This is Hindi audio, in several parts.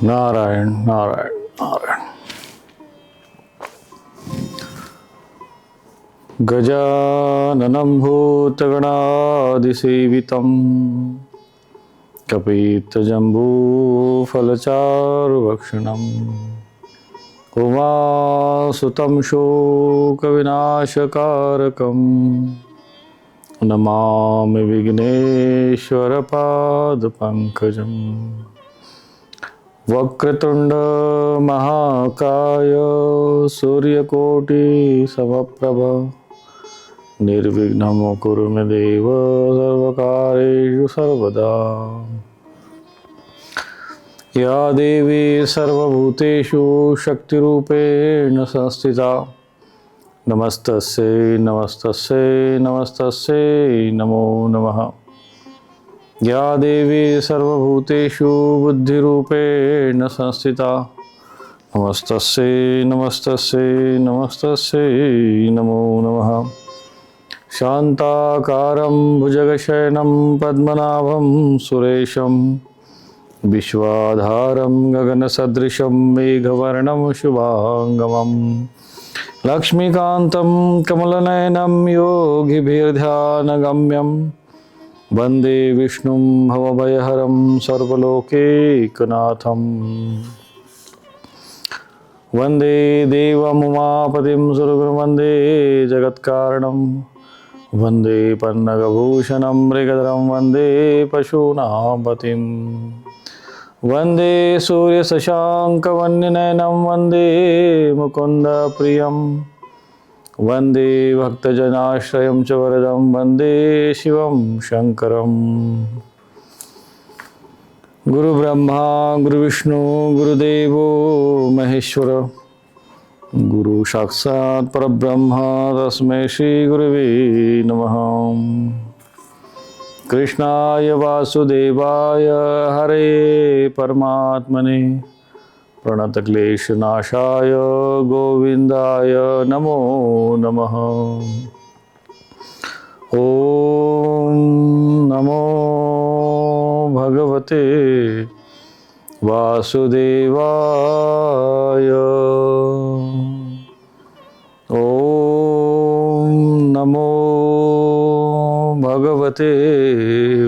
नारायण नारायण नारायण। गजाननं भूतगणादिसेवितं कपित्थजम्बूफलचारुभक्षणम् उमासुतं शोकविनाशकारकं नमामि विघ्नेश्वरपादपङ्कजम्। वक्रतुंड महाकाय सूर्यकोटिसमप्रभ निर्विघ्नं कुरु मे देव सर्वकार्येषु सर्वदा। या देवी सर्वभूतेषु शक्तिरूपेण संस्थिता नमस्तस्यै नमस्तस्यै नमस्तस्यै नमो नमः। या देवी सर्वभूतेषु बुद्धिरूपेण संस्थिता नमस्तस्यै नमस्तस्यै नमस्तस्यै नमो नमः। शान्ताकारं भुजगशयनं पद्मनाभं सुरेशं विश्वाधारं गगनसदृशं मेघवर्णं शुभांगमं लक्ष्मीकान्तं कमलनयनं योगिभिर्ध्यानगम्यं वन्दे विष्णुं भवभयहरं सर्वलोकैकनाथं। वन्दे देवमुमापतिं सुरगुरुं वन्दे जगत्कारणं वन्दे पन्नगभूषणं मृगधरं वन्दे पशूनां पतिं। वन्दे सूर्यशशाङ्कवन्यनयनं वन्दे मुकुन्दप्रियं वन्दे भक्तजनाश्रयं च वरदं वन्दे शिवं शङ्करम्। गुरुब्रह्मा गुरुविष्णु गुरुदेवो महेश्वर गुरु साक्षात् परब्रह्म तस्मै श्री गुरुवे नमः। कृष्णाय वासुदेवाय हरे परमात्मने प्रणतक्लेशनाशाय गोविन्दाय नमो नमः। ॐ नमो भगवते वासुदेवाय। ॐ नमो भगवते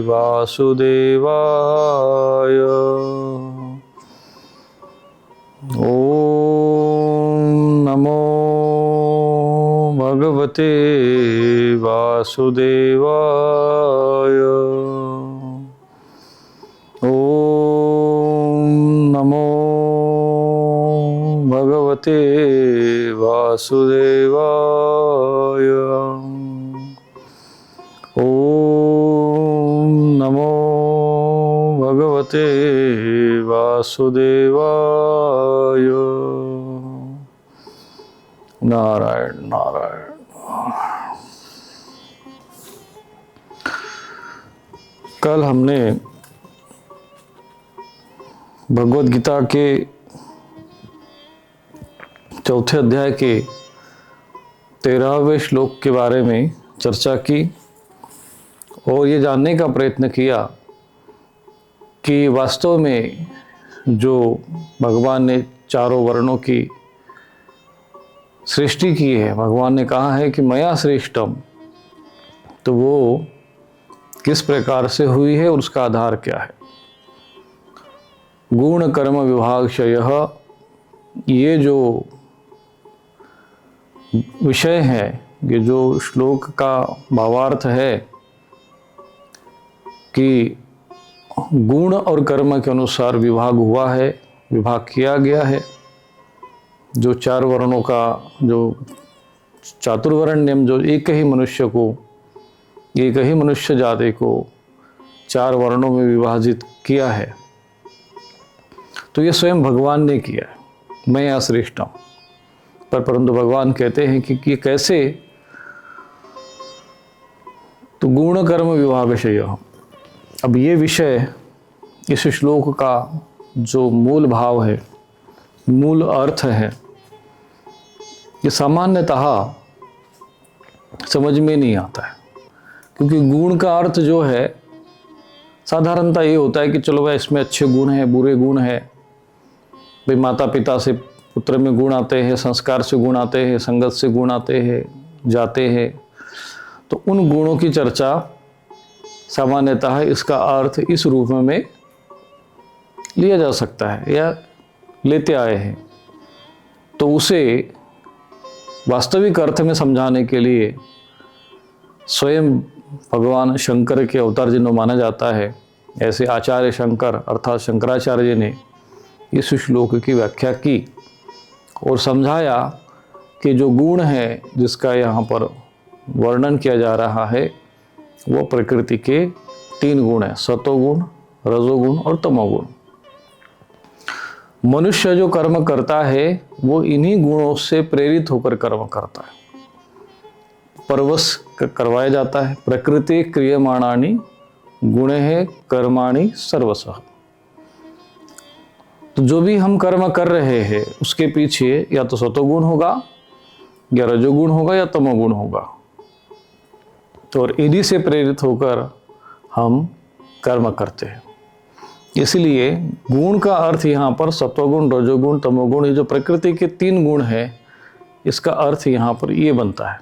वासुदेवाय। ॐ नमो भगवते वासुदेवाय। ॐ नमो भगवते वासुदेवाय। ॐ नमो भगवते वासुदेवाय। नारायण नारायण। कल हमने भगवद गीता के चौथे अध्याय के 13वें श्लोक के बारे में चर्चा की और ये जानने का प्रयत्न किया कि वास्तव में जो भगवान ने चारों वर्णों की सृष्टि की है, भगवान ने कहा है कि मया श्रेष्ठम, तो वो किस प्रकार से हुई है और उसका आधार क्या है। गुण कर्म विभागशयः, ये जो विषय है, ये जो श्लोक का भावार्थ है कि गुण और कर्म के अनुसार विभाग हुआ है, विभाग किया गया है। जो चार वर्णों का जो चातुर्वर्ण्यम, जो एक ही मनुष्य को, एक ही मनुष्य जाति को चार वर्णों में विभाजित किया है, तो ये स्वयं भगवान ने किया है। मैं यहाँ श्रेष्ठ हूँ, परंतु भगवान कहते हैं कि ये कैसे, तो गुण कर्म विभागशयः। अब ये विषय, इस श्लोक का जो मूल भाव है, मूल अर्थ है, ये सामान्यतः समझ में नहीं आता है। क्योंकि गुण का अर्थ जो है साधारणतः ये होता है कि चलो भाई इसमें अच्छे गुण हैं, बुरे गुण हैं, भाई माता पिता से पुत्र में गुण आते हैं, संस्कार से गुण आते हैं, संगत से गुण आते हैं, जाते हैं, तो उन गुणों की चर्चा सामान्यतः इसका अर्थ इस रूप में लिया जा सकता है या लेते आए हैं। तो उसे वास्तविक अर्थ में समझाने के लिए स्वयं भगवान शंकर के अवतार जिन्हों माना जाता है, ऐसे आचार्य शंकर अर्थात शंकराचार्य जी ने इस श्लोक की व्याख्या की और समझाया कि जो गुण है जिसका यहाँ पर वर्णन किया जा रहा है वो प्रकृति के 3 गुण हैं, सतोगुण, रजोगुण और तमोगुण। मनुष्य जो कर्म करता है वो इन्हीं गुणों से प्रेरित होकर कर्म करता है, परवश करवाया जाता है। प्रकृति क्रियमाणानि गुणे कर्माणि सर्वशः। तो जो भी हम कर्म कर रहे हैं उसके पीछे या तो सतोगुण होगा या रजोगुण होगा या तमोगुण होगा, तो और इन्हीं से प्रेरित होकर हम कर्म करते हैं। इसलिए गुण का अर्थ यहाँ पर सत्वगुण, रजोगुण, तमोगुण, ये जो प्रकृति के 3 गुण हैं इसका अर्थ यहाँ पर ये बनता है।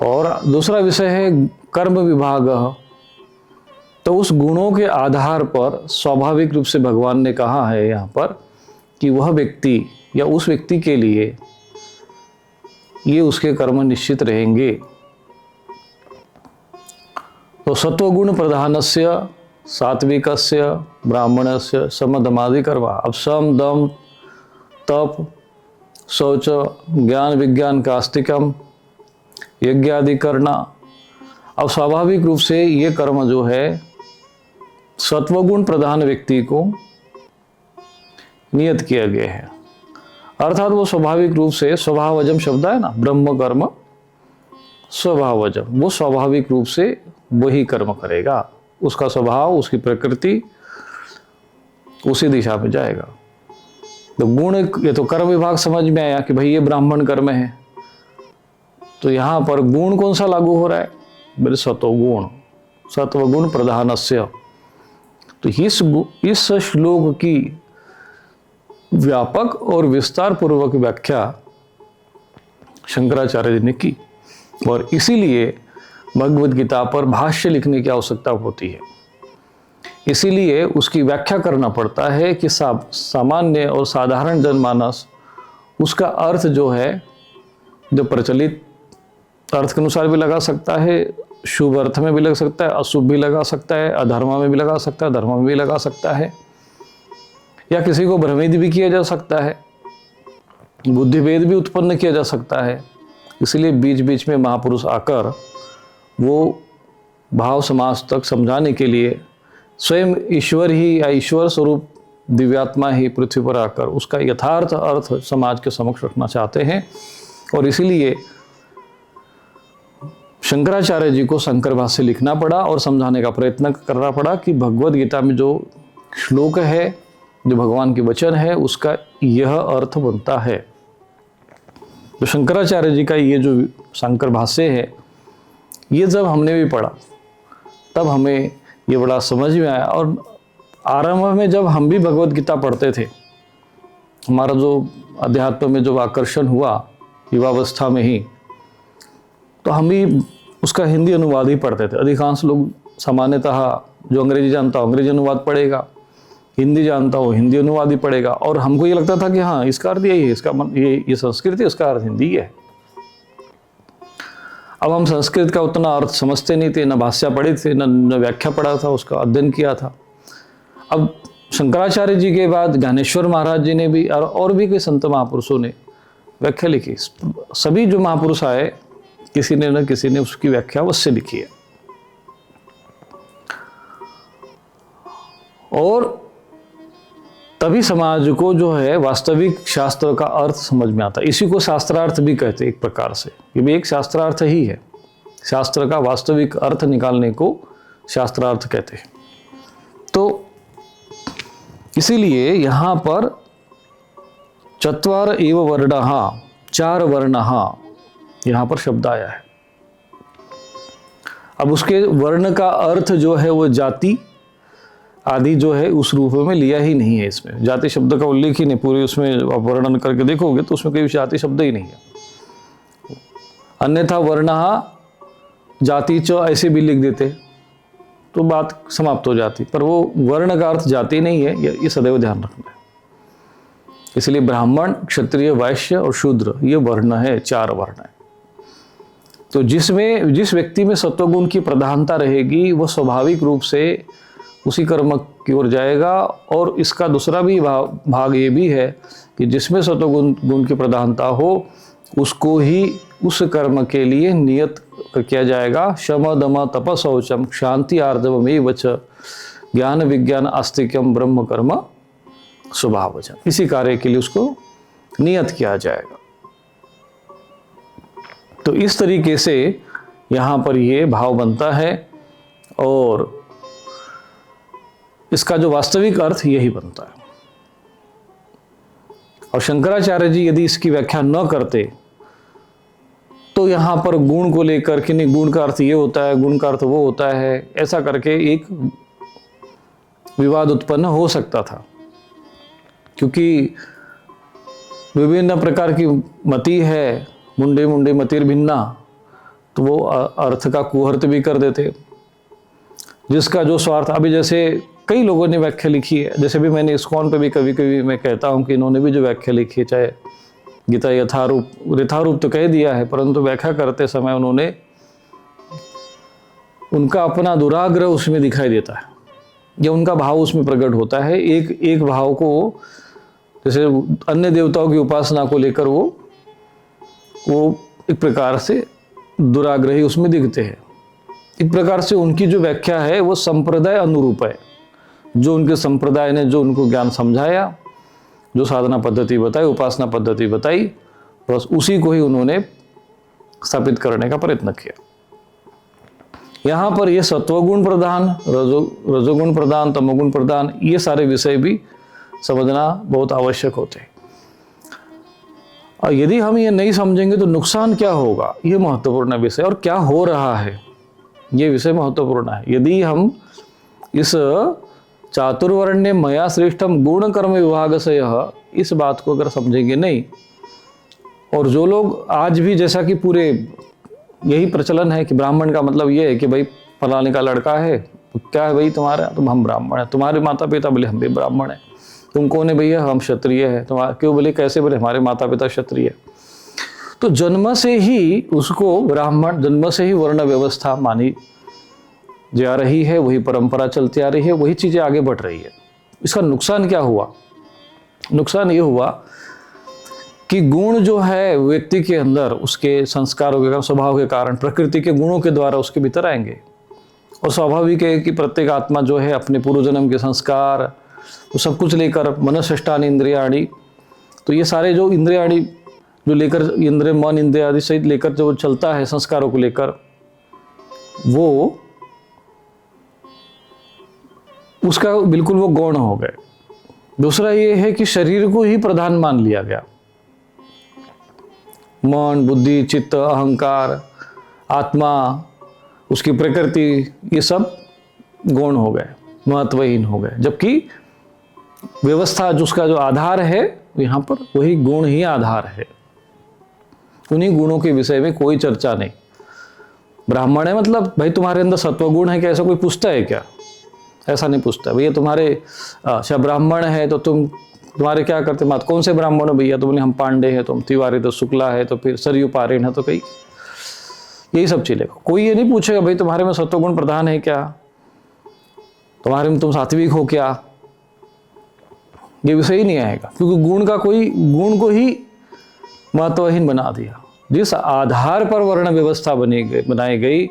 और दूसरा विषय है कर्म विभाग। तो उस गुणों के आधार पर स्वाभाविक रूप से भगवान ने कहा है यहाँ पर कि वह व्यक्ति या उस व्यक्ति के लिए ये उसके कर्म निश्चित रहेंगे। तो सत्वगुण प्रधानस्य सात्विकस्य ब्राह्मणस्य समदमादि कर्म। अब सम, दम, तप, शौच, ज्ञान विज्ञान कास्तिकम, यज्ञ आदि करना। अब स्वाभाविक रूप से ये कर्म जो है सत्वगुण प्रधान व्यक्ति को नियत किया गया है, अर्थात वो स्वाभाविक रूप से स्वभावजम शब्द है ना, ब्रह्म कर्म स्वभावजम, वो स्वाभाविक रूप से वही कर्म करेगा, उसका स्वभाव, उसकी प्रकृति उसी दिशा में जाएगा। तो गुण, ये तो कर्म विभाग समझ में आया कि भाई ये ब्राह्मण कर्म है। तो यहाँ पर गुण कौन सा लागू हो रहा है? मेरे सतोगुण, सत्वगुण प्रधानस्य। तो इस श्लोक की व्यापक और विस्तार पूर्वक व्याख्या शंकराचार्य जी ने की और इसीलिए भगवद गीता पर भाष्य लिखने की आवश्यकता होती है। इसीलिए उसकी व्याख्या करना पड़ता है कि सामान्य और साधारण जनमानस उसका अर्थ जो है, जो प्रचलित अर्थ के अनुसार भी लगा सकता है, शुभ अर्थ में भी लग सकता है, अशुभ भी लगा सकता है, अधर्म में भी लगा सकता है, धर्म में भी लगा सकता है, या किसी को भ्रमित भी किया जा सकता है, बुद्धिभेद भी उत्पन्न किया जा सकता है। इसलिए बीच बीच में महापुरुष आकर वो भाव समाज तक समझाने के लिए स्वयं ईश्वर ही या ईश्वर स्वरूप दिव्यात्मा ही पृथ्वी पर आकर उसका यथार्थ अर्थ समाज के समक्ष रखना चाहते हैं। और इसीलिए शंकराचार्य जी को शंकर भाष्य लिखना पड़ा और समझाने का प्रयत्न करना पड़ा कि भगवद गीता में जो श्लोक है, जो भगवान के वचन है, उसका यह अर्थ बनता है। तो शंकराचार्य जी का ये जो शंकर भाष्य है, ये जब हमने भी पढ़ा तब हमें ये बड़ा समझ में आया। और आरंभ में जब हम भी भगवद गीता पढ़ते थे, हमारा जो अध्यात्म में जो आकर्षण हुआ युवावस्था में ही, तो हम भी उसका हिंदी अनुवाद ही पढ़ते थे। अधिकांश लोग सामान्यतः जो अंग्रेजी जानता हो अंग्रेजी अनुवाद पढ़ेगा, हिंदी जानता हो हिंदी अनुवाद ही पढ़ेगा। और हमको ये लगता था कि हाँ, इसका अर्थ यही है, इसका ये संस्कृत है, इसका अर्थ हिंदी है। अब हम संस्कृत का उतना अर्थ समझते नहीं थे, न भाष्य पढ़े थे, न व्याख्या पढ़ा था, उसका अध्ययन किया था। अब शंकराचार्य जी के बाद ज्ञानेश्वर महाराज जी ने भी और भी कई संत महापुरुषों ने व्याख्या लिखी। सभी जो महापुरुष आए, किसी ने न किसी ने उसकी व्याख्या अवश्य लिखी है। और तभी समाज को जो है वास्तविक शास्त्र का अर्थ समझ में आता है। इसी को शास्त्रार्थ भी कहते हैं एक प्रकार से, ये भी एक शास्त्रार्थ ही है। शास्त्र का वास्तविक अर्थ निकालने को शास्त्रार्थ कहते हैं। तो इसीलिए यहाँ पर चत्वार एव वर्णः, 4 वर्णः यहाँ पर शब्द आया है। अब उसके वर्ण का अर्थ जो है वो जाति, आदि जो है उस रूप में लिया ही नहीं है। इसमें जाति शब्द का उल्लेख ही नहीं, पूरे उसमें आप वर्णन करके देखोगे तो उसमें कोई जाति शब्द ही नहीं है। अन्यथा वर्णः जाति च ऐसे भी लिख देते तो बात समाप्त हो जाती, पर वो वर्ण का अर्थ जाति नहीं है, ये सदैव ध्यान रखना है। इसलिए ब्राह्मण, क्षत्रिय, वैश्य और शूद्र ये वर्ण है, 4 वर्ण है। तो जिस व्यक्ति में सत्वगुण की प्रधानता रहेगी वो स्वाभाविक रूप से उसी कर्म की ओर जाएगा। और इसका दूसरा भी भाग ये भी है कि जिसमें सत्वगुण की प्रधानता हो उसको ही उस कर्म के लिए नियत किया जाएगा। शम दम तप शौचम शांति आर्जवमेव च ज्ञान विज्ञान आस्तिक्यम ब्रह्म कर्म स्वभावजन, इसी कार्य के लिए उसको नियत किया जाएगा। तो इस तरीके से यहाँ पर ये भाव बनता है और इसका जो वास्तविक अर्थ यही बनता है। और शंकराचार्य जी यदि इसकी व्याख्या न करते तो यहाँ पर गुण को लेकर कि नहीं गुण का अर्थ ये होता है, गुण का अर्थ वो होता है, ऐसा करके एक विवाद उत्पन्न हो सकता था। क्योंकि विभिन्न प्रकार की मति है, मुंडे मुंडे मतिर भिन्ना, तो वो अर्थ का कुअर्थ भी कर देते। जिसका जो स्वार्थ, अभी जैसे कई लोगों ने व्याख्या लिखी है, जैसे भी मैंने इस्कॉन पे भी कभी कभी मैं कहता हूँ कि इन्होंने भी जो व्याख्या लिखी है, चाहे गीता यथारूप तो कह दिया है, परंतु व्याख्या करते समय उन्होंने उनका अपना दुराग्रह उसमें दिखाई देता है, या उनका भाव उसमें प्रकट होता है। एक भाव को, जैसे अन्य देवताओं की उपासना को लेकर वो एक प्रकार से दुराग्रही उसमें दिखते हैं। एक प्रकार से उनकी जो व्याख्या है वो संप्रदाय अनुरूप है। जो उनके संप्रदाय ने जो उनको ज्ञान समझाया, जो साधना पद्धति बताई, उपासना पद्धति बताई, बस उसी को ही उन्होंने स्थापित करने का प्रयत्न किया। यहाँ पर ये सत्वगुण प्रधान, रजोगुण प्रधान, तमोगुण प्रधान, ये सारे विषय भी समझना बहुत आवश्यक होते हैं। और यदि हम ये नहीं समझेंगे तो नुकसान क्या होगा, ये महत्वपूर्ण विषय। और क्या हो रहा है, ये विषय महत्वपूर्ण है। यदि हम इस चातुर्वर्ण्य मया श्रेष्ठम गुण कर्म विभाग से इस बात को अगर समझेंगे नहीं, और जो लोग आज भी, जैसा कि पूरे यही प्रचलन है कि ब्राह्मण का मतलब ये है कि भाई फलाने का लड़का है, तो क्या है भाई तुम्हारा, तो हम ब्राह्मण है। तुम्हारे माता पिता बोले हम भी ब्राह्मण है। तुम कौन है भैया, हम क्षत्रिय है। तुम्हारा क्यों बोले, कैसे बोले, हमारे माता पिता क्षत्रिय। तो जन्म से ही उसको ब्राह्मण, जन्म से ही वर्ण व्यवस्था मानी जा रही है, वही परंपरा चलती आ रही है, वही चीजें आगे बढ़ रही है। इसका नुकसान क्या हुआ? नुकसान ये हुआ कि गुण जो है व्यक्ति के अंदर उसके संस्कारों के कारण, स्वभाव के कारण, प्रकृति के गुणों के द्वारा उसके भीतर आएंगे। और स्वाभाविक है कि प्रत्येक आत्मा जो है अपने पूर्व जन्म के संस्कार तो सब कुछ लेकर, मनःषष्ठानि इंद्रियाणि, तो ये सारे जो इंद्रियाणि जो लेकर, इंद्रिय मन इंद्रिय आदि सहित लेकर जो चलता है संस्कारों को लेकर, वो उसका बिल्कुल वो गौण हो गए। दूसरा ये है कि शरीर को ही प्रधान मान लिया गया। मन, बुद्धि, चित्त, अहंकार, आत्मा, उसकी प्रकृति, ये सब गौण हो गए, महत्वहीन हो गए। जबकि व्यवस्था जो उसका जो आधार है यहाँ पर, वही गुण ही आधार है। उन्हीं गुणों के विषय में कोई चर्चा नहीं। ब्राह्मण है मतलब भाई तुम्हारे अंदर सत्वगुण है क्या, ऐसा कोई पूछता है क्या? ऐसा नहीं पूछता। भैया तुम्हारे अच्छा ब्राह्मण है तो तुम्हारे क्या करते मात, कौन से ब्राह्मण हो भैया? तो बोले हम पांडे हैं, तुम तिवारी, तो शुक्ला है, तो फिर सरयू पारेण है, तो कई यही सब चलेगा। कोई ये नहीं पूछेगा भाई तुम्हारे में सत्वगुण प्रधान है क्या, तुम्हारे में तुम सात्विक हो क्या, ये विषय ही नहीं आएगा। क्योंकि गुण को ही महत्वहीन बना दिया। जिस आधार पर वर्ण व्यवस्था बनाई गई,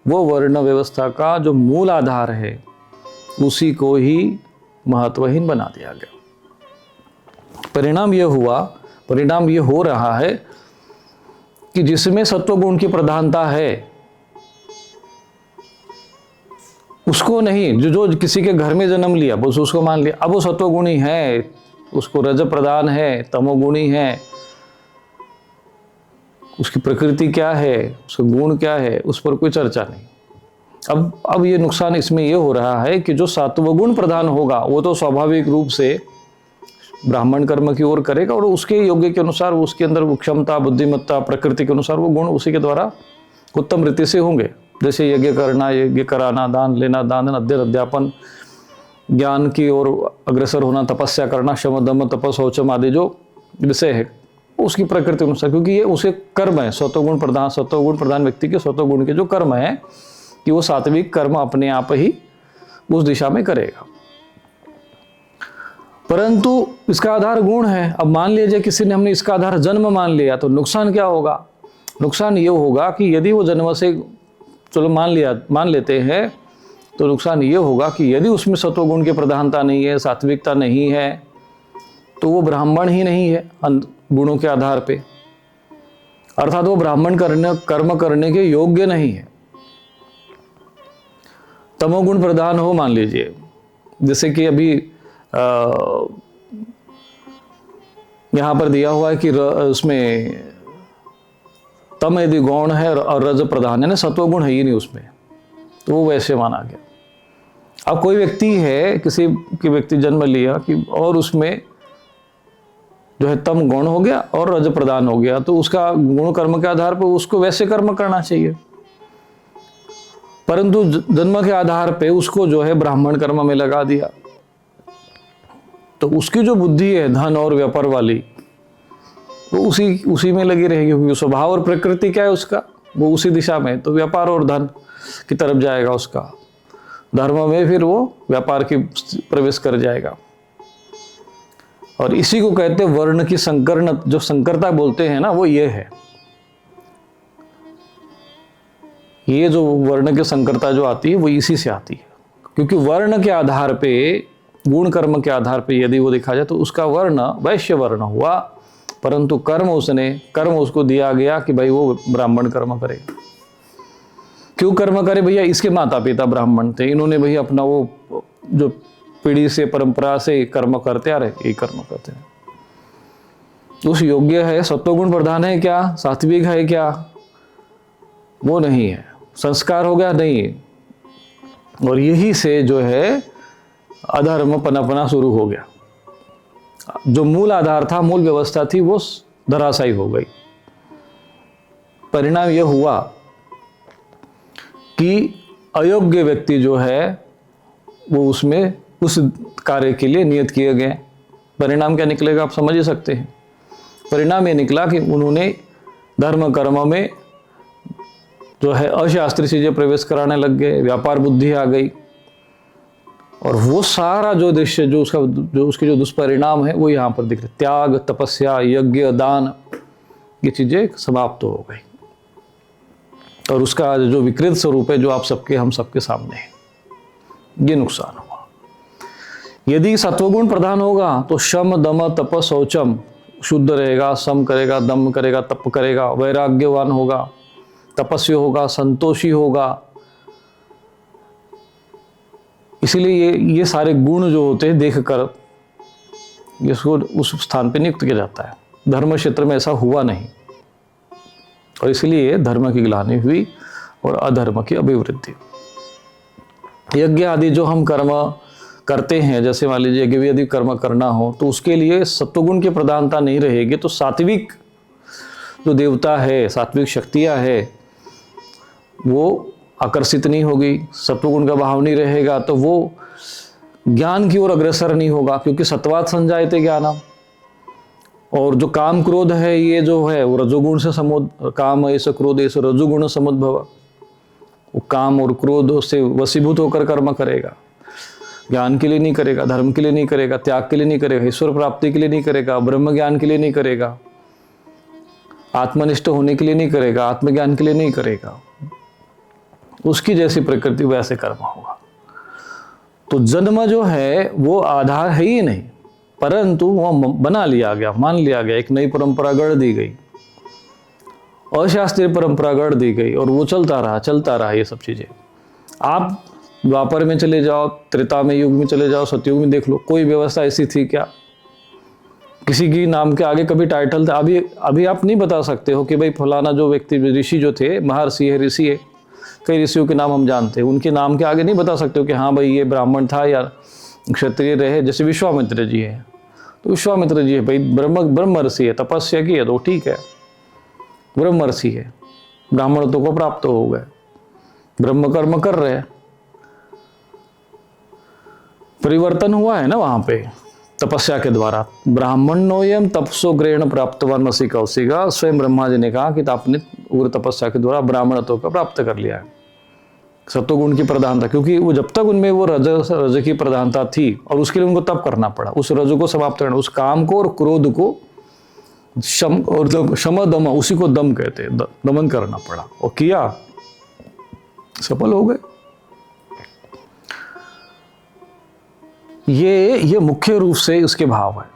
वो वर्ण व्यवस्था का जो मूल आधार है उसी को ही महत्वहीन बना दिया गया। परिणाम ये हो रहा है कि जिसमें सत्वगुण की प्रधानता है उसको नहीं, जो किसी के घर में जन्म लिया बस उसको मान लिया, अब वो सत्वगुणी है, उसको रज प्रधान है, तमोगुणी है, उसकी प्रकृति क्या है, उसका गुण क्या है, उस पर कोई चर्चा नहीं। अब ये नुकसान इसमें ये हो रहा है कि जो सत्वगुण प्रधान होगा वो तो स्वाभाविक रूप से ब्राह्मण कर्म की ओर करेगा और उसके योग्य के अनुसार उसके अंदर वो क्षमता, बुद्धिमत्ता, प्रकृति के अनुसार वो गुण उसी के द्वारा उत्तम रीति से होंगे। जैसे यज्ञ करना, यज्ञ कराना, दान लेना, दान अध्ययन अध्यापन, ज्ञान की ओर अग्रसर होना, तपस्या करना, शम दम तप शौचम आदि जो विषय है उसकी प्रकृति अनुसार, क्योंकि ये उसके कर्म है। सत्वगुण प्रधान व्यक्ति के सत्वगुण के जो कर्म है कि वो सात्विक कर्म अपने आप ही उस दिशा में करेगा। परंतु इसका आधार गुण है। अब मान लीजिए किसी ने हमने इसका आधार जन्म मान लिया तो नुकसान क्या होगा? नुकसान ये होगा कि यदि वो जन्म से, चलो मान लेते हैं, तो नुकसान ये होगा कि यदि उसमें सत्वगुण की प्रधानता नहीं है, सात्विकता नहीं है, तो वो ब्राह्मण ही नहीं है गुणों के आधार पे, अर्थात वो ब्राह्मण कर्म करने के योग्य नहीं है। तमोगुण प्रधान हो, मान लीजिए, जैसे कि अभी यहां पर दिया हुआ है कि उसमें तम यदि गौण है और रज प्रधान है ना, सत्वगुण है ही नहीं उसमें, तो वो वैसे माना गया। अब कोई व्यक्ति है, किसी की व्यक्ति जन्म लिया कि और उसमें जो है तम गौण हो गया और रज प्रधान हो गया, तो उसका गुण कर्म के आधार पर उसको वैसे कर्म करना चाहिए। परंतु जन्म के आधार पे उसको जो है ब्राह्मण कर्म में लगा दिया, तो उसकी जो बुद्धि है धन और व्यापार वाली, वो उसी में लगी रहेगी, क्योंकि स्वभाव और प्रकृति क्या है उसका, वो उसी दिशा में, तो व्यापार और धन की तरफ जाएगा उसका। धर्म में फिर वो व्यापार की प्रवेश कर जाएगा। और इसी को कहते हैं वर्ण की संकरण, जो संकरता बोलते हैं ना, वो ये है। ये जो वर्ण की संकरता जो आती है वो इसी से आती है, क्योंकि वर्ण के आधार पे, गुण कर्म के आधार पे यदि वो देखा जाए तो उसका वर्ण वैश्य वर्ण हुआ, परंतु कर्म उसको दिया गया कि भाई वो ब्राह्मण कर्म करे। क्यों कर्म करे भैया? इसके माता पिता ब्राह्मण थे, इन्होंने भैया अपना वो जो पीढ़ी से परंपरा से कर्म करते आ रहे, ये कर्म करते हैं। उस योग्य है, सत्वगुण प्रधान है क्या, सात्विक है क्या? वो नहीं है। संस्कार हो गया? नहीं। और यही से जो है अधर्म पनपना शुरू हो गया। जो मूल आधार था, मूल व्यवस्था थी, वो धराशायी हो गई। परिणाम यह हुआ कि अयोग्य व्यक्ति जो है वो उसमें उस कार्य के लिए नियत किए गए। परिणाम क्या निकलेगा आप समझ ही सकते हैं। परिणाम ये निकला कि उन्होंने धर्म कर्म में जो है अशास्त्रीय चीजें प्रवेश कराने लग गए, व्यापार बुद्धि आ गई, और वो सारा जो दृश्य जो उसके जो दुष्परिणाम है वो यहाँ पर दिख रहे। त्याग, तपस्या, यज्ञ, दान, ये चीजें समाप्त हो गई, और उसका जो विकृत स्वरूप है जो हम सबके सामने है, ये नुकसान हुआ। यदि सत्वगुण प्रधान होगा तो शम दम तप शौचम शुद्ध रहेगा, सम करेगा, दम करेगा, तप करेगा, वैराग्यवान होगा, तपस्वी होगा, संतोषी होगा। इसीलिए ये सारे गुण जो होते हैं देखकर इसको उस स्थान पे नियुक्त किया जाता है। धर्म क्षेत्र में ऐसा हुआ नहीं, और इसलिए धर्म की ग्लानि हुई और अधर्म की अभिवृद्धि। यज्ञ आदि जो हम कर्म करते हैं, जैसे मान लीजिए यज्ञ यदि कर्म करना हो तो उसके लिए सत्वगुण की प्रधानता नहीं रहेगी, तो सात्विक जो देवता है, सात्विक शक्तियाँ है, वो आकर्षित नहीं होगी। सत्वगुण का भाव नहीं रहेगा तो वो ज्ञान की ओर अग्रसर नहीं होगा, क्योंकि सत्वात् संजायते ज्ञानम। और जो काम क्रोध है, ये जो है वो रजोगुण से काम ऐसा क्रोध ऐसा रजोगुण समुद्भव, वो काम और क्रोध से वशीभूत होकर कर्म करेगा। ज्ञान के लिए नहीं करेगा, धर्म के लिए नहीं करेगा, त्याग के लिए नहीं करेगा, ईश्वर प्राप्ति के लिए नहीं करेगा, ब्रह्म ज्ञान के लिए नहीं करेगा, आत्मनिष्ठ होने के लिए नहीं करेगा, आत्मज्ञान के लिए नहीं करेगा। उसकी जैसी प्रकृति वैसे कर्म होगा। तो जन्म जो है वो आधार है ही नहीं, परंतु वो बना लिया गया, मान लिया गया, एक नई परंपरा गढ़ दी गई, अशास्त्रीय परंपरा गढ़ दी गई, और वो चलता रहा ये सब चीजें। आप द्वापर में चले जाओ, त्रेता में युग में चले जाओ, सतयुग में देख लो, कोई व्यवस्था ऐसी थी क्या? किसी की नाम के आगे कभी टाइटल था? अभी आप नहीं बता सकते हो कि भाई फलाना जो व्यक्ति ऋषि जो थे, महर्षि है, ऋषि है, कई ऋषियों के नाम हम जानते हैं, उनके नाम के आगे नहीं बता सकते हो कि हाँ भाई ये ब्राह्मण था या क्षत्रिय रहे। जैसे विश्वामित्र जी है, तो विश्वामित्र जी है भाई ब्रह्म ऋषि है, तपस्या की है तो ठीक है, ब्रह्म ऋषि है, ब्राह्मणत्व को प्राप्त हो गए, ब्रह्म कर्म कर रहे हैं। परिवर्तन हुआ है ना वहां पे तपस्या के द्वारा। ब्राह्मणोयम तपसो ग्रहण प्राप्तवान मसी कौशिका, स्वयं ब्रह्मा जी ने कहा कि आपने उग्र तपस्या के द्वारा ब्राह्मणत्व का प्राप्त कर लिया है। सत्वगुण की प्रधानता, क्योंकि वो जब तक उनमें वो रज की प्रधानता थी और उसके लिए उनको तप करना पड़ा, उस रज को समाप्त करना, उस काम को और क्रोध को शम दम, उसी को दम कहते हैं, दमन करना पड़ा और किया, सफल हो गए। ये मुख्य रूप से इसके भाव है।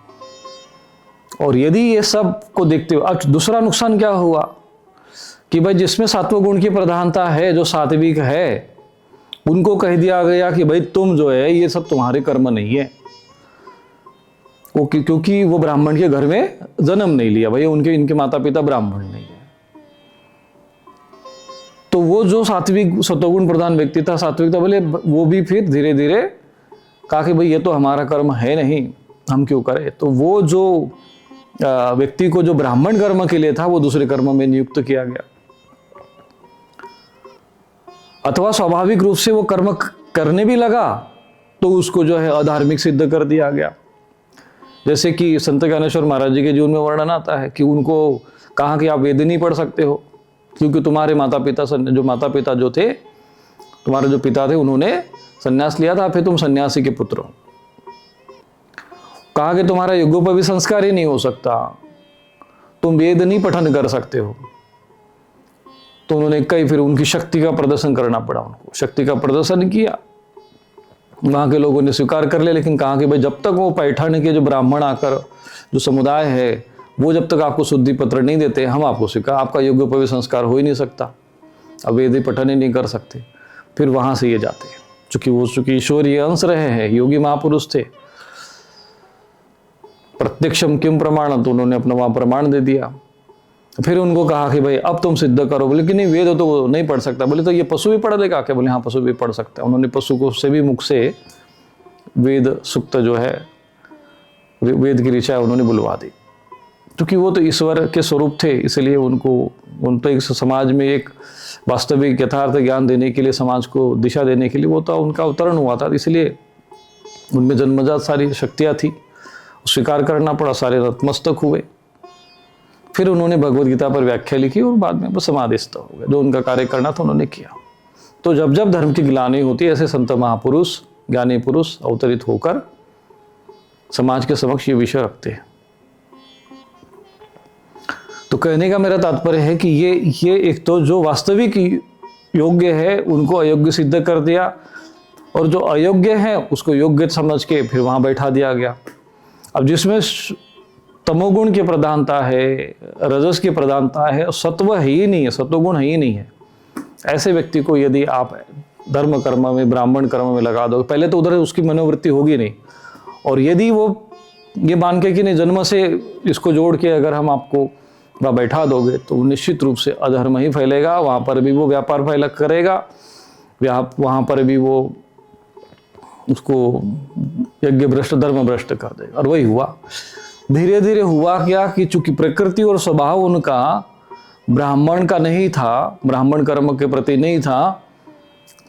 और यदि ये सब को देखते हुए, अब दूसरा नुकसान क्या हुआ कि भाई जिसमें सात्विक गुण की प्रधानता है, जो सात्विक है, उनको कह दिया गया कि भाई तुम जो है ये सब तुम्हारे कर्म नहीं है, वो क्योंकि वो ब्राह्मण के घर में जन्म नहीं लिया, भाई उनके इनके माता पिता ब्राह्मण नहीं है। तो वो जो सात्विक सत्वगुण प्रधान व्यक्ति था, सात्विक था, बोले वो भी फिर धीरे धीरे कहा कि भाई ये तो हमारा कर्म है नहीं, हम क्यों करें। तो वो जो व्यक्ति को जो ब्राह्मण कर्म के लिए था, वो दूसरे कर्म में नियुक्त किया गया, अथवा स्वाभाविक रूप से वो कर्म करने भी लगा तो उसको जो है अधार्मिक सिद्ध कर दिया गया। जैसे कि संत ज्ञानेश्वर महाराज जी के जीवन में वर्णन आता है कि उनको कहा कि आप वेद नहीं पढ़ सकते हो, क्योंकि तुम्हारे माता पिता जो थे, तुम्हारे जो पिता थे, उन्होंने संन्यास लिया था, फिर तुम सन्यासी के पुत्र हो। कहा कि तुम्हारा यज्ञोपवीत संस्कार ही नहीं हो सकता, तुम वेद नहीं पठन कर सकते हो। तो उन्होंने कई फिर उनकी शक्ति का प्रदर्शन करना पड़ा, उनको शक्ति का प्रदर्शन किया, वहां के लोगों ने स्वीकार कर लिया। लेकिन कहा कि भाई जब तक वो पैठण के जो ब्राह्मण आकर जो समुदाय है, वो जब तक आपको शुद्धि पत्र नहीं देते, हम आपको स्वीकार, आपका यज्ञोपवीत संस्कार हो ही नहीं सकता, अब वेद पठन ही नहीं कर सकते। फिर वहां से ये जाते हैं, चूंकि ईश्वरीय अंश रहे हैं, योगी महापुरुष थे, प्रत्यक्षम किम प्रमाण, तो उन्होंने अपना वहां प्रमाण दे दिया। फिर उनको कहा कि भाई अब तुम सिद्ध करो। बोले कि नहीं, वेद तो वो नहीं पढ़ सकता। बोले तो ये पशु भी पढ़ लेगा क्या? बोले हाँ, पशु भी पढ़ सकता है। उन्होंने पशु को से भी मुख से वेद सूक्त जो है, वेद की ऋचा उन्होंने बुलवा दी, क्योंकि वो तो ईश्वर के स्वरूप थे, इसलिए उन तो एक समाज में एक वास्तविक यथार्थ ज्ञान देने के लिए, समाज को दिशा देने के लिए वो तो उनका अवतरण हुआ था, इसलिए उनमें जन्मजात सारी शक्तियाँ थी, स्वीकार करना पड़ा, सारे नतमस्तक हुए। फिर उन्होंने भगवद गीता पर व्याख्या लिखी और बाद में वो समाधिस्थ हो गए। जो उनका कार्य करना था उन्होंने किया। तो जब जब धर्म की ग्लानि होती है, ऐसे संत महापुरुष, ज्ञानी पुरुष अवतरित होकर समाज के समक्ष ये विषय रखते हैं। तो कहने का मेरा तात्पर्य है कि ये एक तो जो वास्तविक योग्य है उनको अयोग्य सिद्ध कर दिया, और जो अयोग्य है उसको योग्य समझ के फिर वहां बैठा दिया गया। अब जिसमें तमोगुण की प्रधानता है, रजस की प्रधानता है, सत्व है ही नहीं है, सत्वगुण है ही नहीं है, ऐसे व्यक्ति को यदि आप धर्म कर्म में, ब्राह्मण कर्म में लगा दो, पहले तो उधर उसकी मनोवृत्ति होगी नहीं, और यदि वो ये मान के कि नहीं जन्म से इसको जोड़ के अगर हम आपको वहाँ बैठा दोगे तो निश्चित रूप से अधर्म ही फैलेगा। वहाँ पर भी वो व्यापार फैला करेगा, वहाँ पर भी वो उसको यज्ञ भ्रष्ट, धर्म भ्रष्ट कर देगा। और वही हुआ, धीरे धीरे हुआ क्या कि चूंकि प्रकृति और स्वभाव उनका ब्राह्मण का नहीं था, ब्राह्मण कर्म के प्रति नहीं था,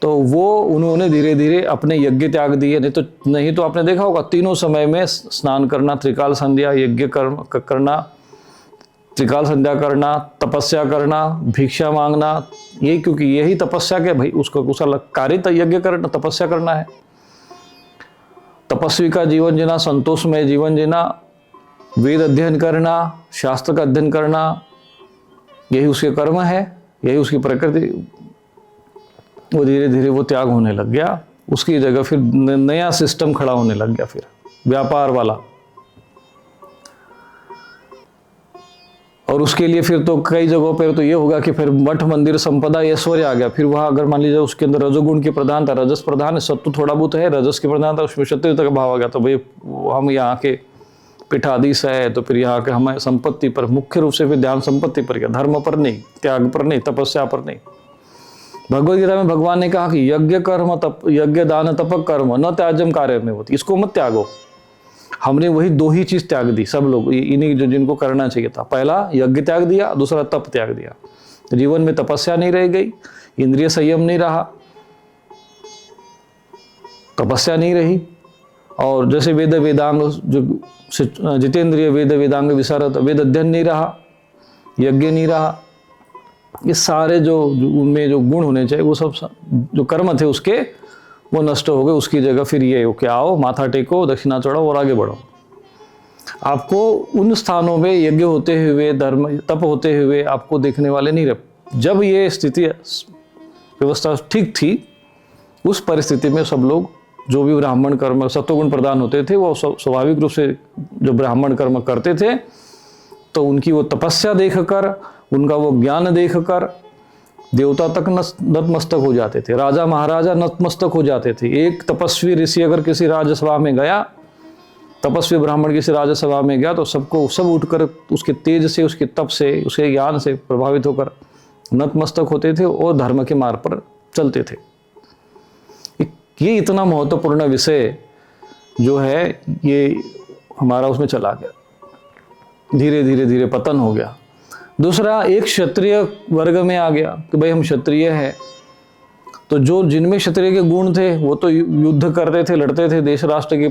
तो वो उन्होंने धीरे धीरे अपने यज्ञ त्याग दिए। नहीं तो आपने देखा होगा, तीनों समय में स्नान करना, त्रिकाल संध्या, यज्ञ कर्म करना, त्रिकाल संध्या करना, तपस्या करना, भिक्षा मांगना, ये क्योंकि यही तपस्या के भाई उसका कार्य यज्ञ करना, तपस्या करना है। तपस्वी का जीवन जीना, संतोषमय जीवन जीना, वेद अध्ययन करना, शास्त्र का अध्ययन करना, यही उसके कर्म है, यही उसकी प्रकृति। वो धीरे धीरे वो त्याग होने लग गया, उसकी जगह फिर नया सिस्टम खड़ा होने लग गया, फिर व्यापार वाला। और उसके लिए फिर तो कई जगहों पर तो ये होगा कि फिर मठ मंदिर संपदा ऐश्वर्य आ गया। फिर वहां अगर मान लीजिए उसके अंदर रजोगुण की प्रधानता, रजस प्रधान है, सत्व थोड़ा बहुत है, रजस की प्रधानता, उसमें क्षत्रियता का भाव आ गया, तो भाई हम यहाँ के पीठाधीश है, तो फिर यहाँ के हमारे संपत्ति पर, मुख्य रूप से फिर ध्यान संपत्ति पर, क्या धर्म पर नहीं, त्याग पर नहीं, तपस्या पर नहीं, भगवद गीता में भगवान ने कहा कि यज्ञ दान तप कर्म न त्याज्यम कार्य में होती, इसको मत त्यागो। हमने वही 2 ही चीज त्याग दी सब लोग, इन्हीं जो जिनको करना चाहिए था। पहला यज्ञ त्याग दिया, दूसरा तप त्याग दिया। जीवन में तपस्या नहीं रह गई, इंद्रिय संयम नहीं रहा, तपस्या नहीं रही, और जैसे वेद वेदांग जो जितेंद्रिय वेद वेदांग विशारद, वेद अध्ययन नहीं रहा, यज्ञ नहीं रहा। ये सारे जो उनमें जो गुण होने चाहिए वो सब जो कर्म थे उसके वो नष्ट हो गए। उसकी जगह फिर ये हो कि आओ माथा टेको, दक्षिणा चढ़ाओ और आगे बढ़ो। आपको उन स्थानों में यज्ञ होते हुए, धर्म तप होते हुए आपको देखने वाले नहीं रहे। जब ये स्थिति व्यवस्था ठीक थी, उस परिस्थिति में सब लोग जो भी ब्राह्मण कर्म सत्वगुण प्रदान होते थे वो स्वाभाविक रूप से जो ब्राह्मण कर्म करते थे, तो उनकी वो तपस्या देखकर, उनका वो ज्ञान देखकर देवता तक नतमस्तक हो जाते थे, राजा महाराजा नतमस्तक हो जाते थे। एक तपस्वी ऋषि अगर किसी राजसभा में गया, तपस्वी ब्राह्मण किसी राजसभा में गया, तो सब उठकर उसके तेज से, उसके तप से, उसके ज्ञान से प्रभावित होकर नतमस्तक होते थे और धर्म के मार्ग पर चलते थे। ये इतना महत्वपूर्ण विषय जो है ये हमारा उसमें चला गया, धीरे धीरे धीरे पतन हो गया। दूसरा, एक क्षत्रिय वर्ग में आ गया कि भाई हम क्षत्रिय हैं, तो जो जिनमें क्षत्रिय के गुण थे वो तो युद्ध करते थे, लड़ते थे, देश राष्ट्र की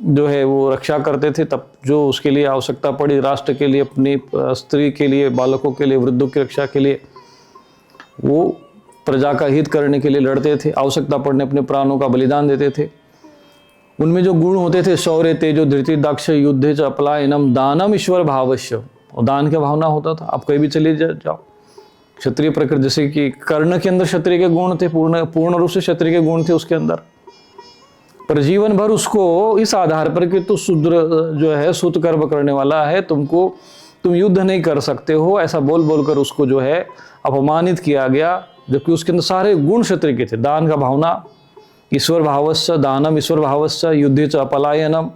जो है वो रक्षा करते थे। तब जो उसके लिए आवश्यकता पड़ी राष्ट्र के लिए, अपनी स्त्री के लिए, बालकों के लिए, वृद्धों की रक्षा के लिए, वो प्रजा का हित करने के लिए लड़ते थे, आवश्यकता पड़ने अपने प्राणों का बलिदान देते थे। उनमें जो गुण होते थे, शौर्य, तेजो, धृति, दाक्ष, युद्धे च अपलायनम, दानम, ईश्वर भावश्य, और दान का भावना होता था। आप कहीं भी चले जाओ, क्षत्रिय प्रकृति, जैसे कि कर्ण के अंदर क्षत्रिय के गुण थे, पूर्ण रूप से क्षत्रिय के गुण थे उसके अंदर, पर जीवन भर उसको इस आधार पर कि तू शूद्र जो है, सूत कर्म करने वाला है, तुम युद्ध नहीं कर सकते हो, ऐसा बोल बोलकर उसको जो है अपमानित किया गया। जबकि उसके अंदर सारे गुण क्षत्रिय के थे, दान का भावना, ईश्वर भावस्य, दानम ईश्वर भावस्य, युद्धे च अपलायनम,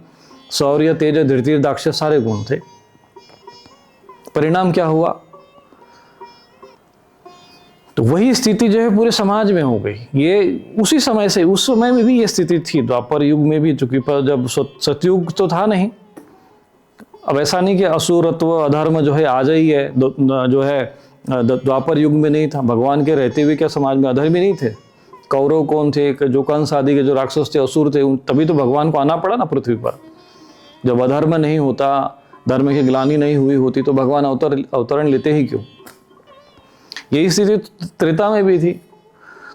शौर्य, तेज, धृति, दाक्ष, सारे गुण थे। परिणाम क्या हुआ? तो वही स्थिति जो है पूरे समाज में हो गई। ये उसी समय से, उस समय में भी ये स्थिति थी, द्वापर युग में भी, चूंकि जब सतयुग तो था नहीं। अब ऐसा नहीं कि असुरत्व, अधर्म जो है आज ही है, जो है द्वापर युग में नहीं था। भगवान के रहते हुए क्या समाज में अधर्मी नहीं थे? कौरव कौन थे? जो कंस आदि के जो राक्षस थे, असुर थे, तभी तो भगवान को आना पड़ा ना पृथ्वी पर। जब अधर्म नहीं होता, धर्म की ग्लानि नहीं हुई होती, तो भगवान अवतरण लेते ही क्यों? यही स्थिति त्रेता में भी थी।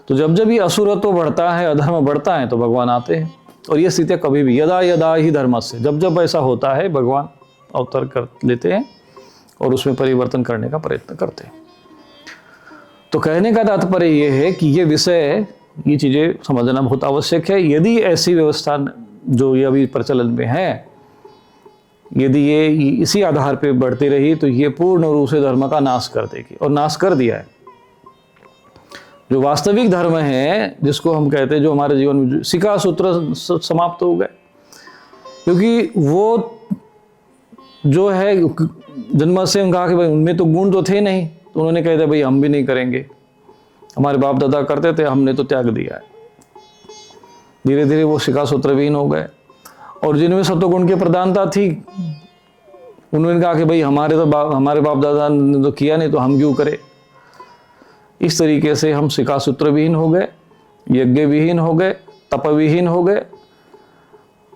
तो जब जब ये असुरत्व बढ़ता है, अधर्म बढ़ता है, तो भगवान आते हैं। और ये स्थितियाँ कभी भी यदा यदा ही धर्मस्य, जब जब ऐसा होता है भगवान अवतर कर लेते हैं और उसमें परिवर्तन करने का प्रयत्न करते हैं। तो कहने का तात्पर्य ये है कि ये विषय, ये चीज़ें समझना बहुत आवश्यक है। यदि ऐसी व्यवस्था जो ये अभी प्रचलन में है, यदि ये इसी आधार पे बढ़ती रही, तो ये पूर्ण रूप से धर्म का नाश कर देगी, और नाश कर दिया है। जो वास्तविक धर्म है, जिसको हम कहते हैं, जो हमारे जीवन में शिखा सूत्र समाप्त हो गए, क्योंकि वो जो है जन्म से हम कहा कि भाई उनमें तो गुण तो थे नहीं, तो उन्होंने कह दिया भाई हम भी नहीं करेंगे, हमारे बाप दादा करते थे, हमने तो त्याग दिया है। धीरे धीरे वो शिखा सूत्रविहीन हो गए। और जिनमें सत्वगुण की प्रधानता थी, उन्होंने कहा कि भाई हमारे बाप दादा ने तो किया नहीं, तो हम क्यों करें। इस तरीके से हम शिखा सूत्रविहीन हो गए, यज्ञ विहीन हो गए, तप विहीन हो गए,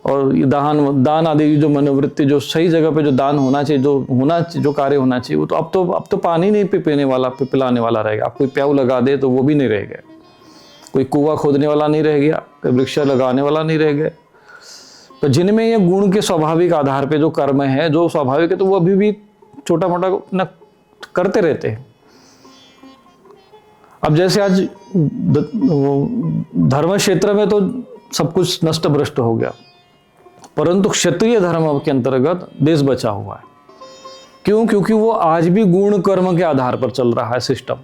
और दान आदि जो मनोवृत्ति, जो सही जगह पे जो दान होना चाहिए, जो कार्य होना चाहिए, वो तो अब तो पानी नहीं पीने वाला, पिलाने वाला रहेगा। आप कोई प्याऊ लगा दे तो वो भी नहीं रह गया, कोई कुआं खोदने वाला नहीं रह गया, कोई वृक्ष लगाने वाला नहीं रह गए। तो जिनमें ये गुण के स्वाभाविक आधार पे जो कर्म है, जो स्वाभाविक है, तो वो अभी भी छोटा मोटा न करते रहते हैं। अब जैसे आज धर्म क्षेत्र में तो सब कुछ नष्ट भ्रष्ट हो गया, परंतु क्षत्रिय धर्म के अंतर्गत देश बचा हुआ है। क्यों? क्योंकि वो आज भी गुण कर्म के आधार पर चल रहा है सिस्टम।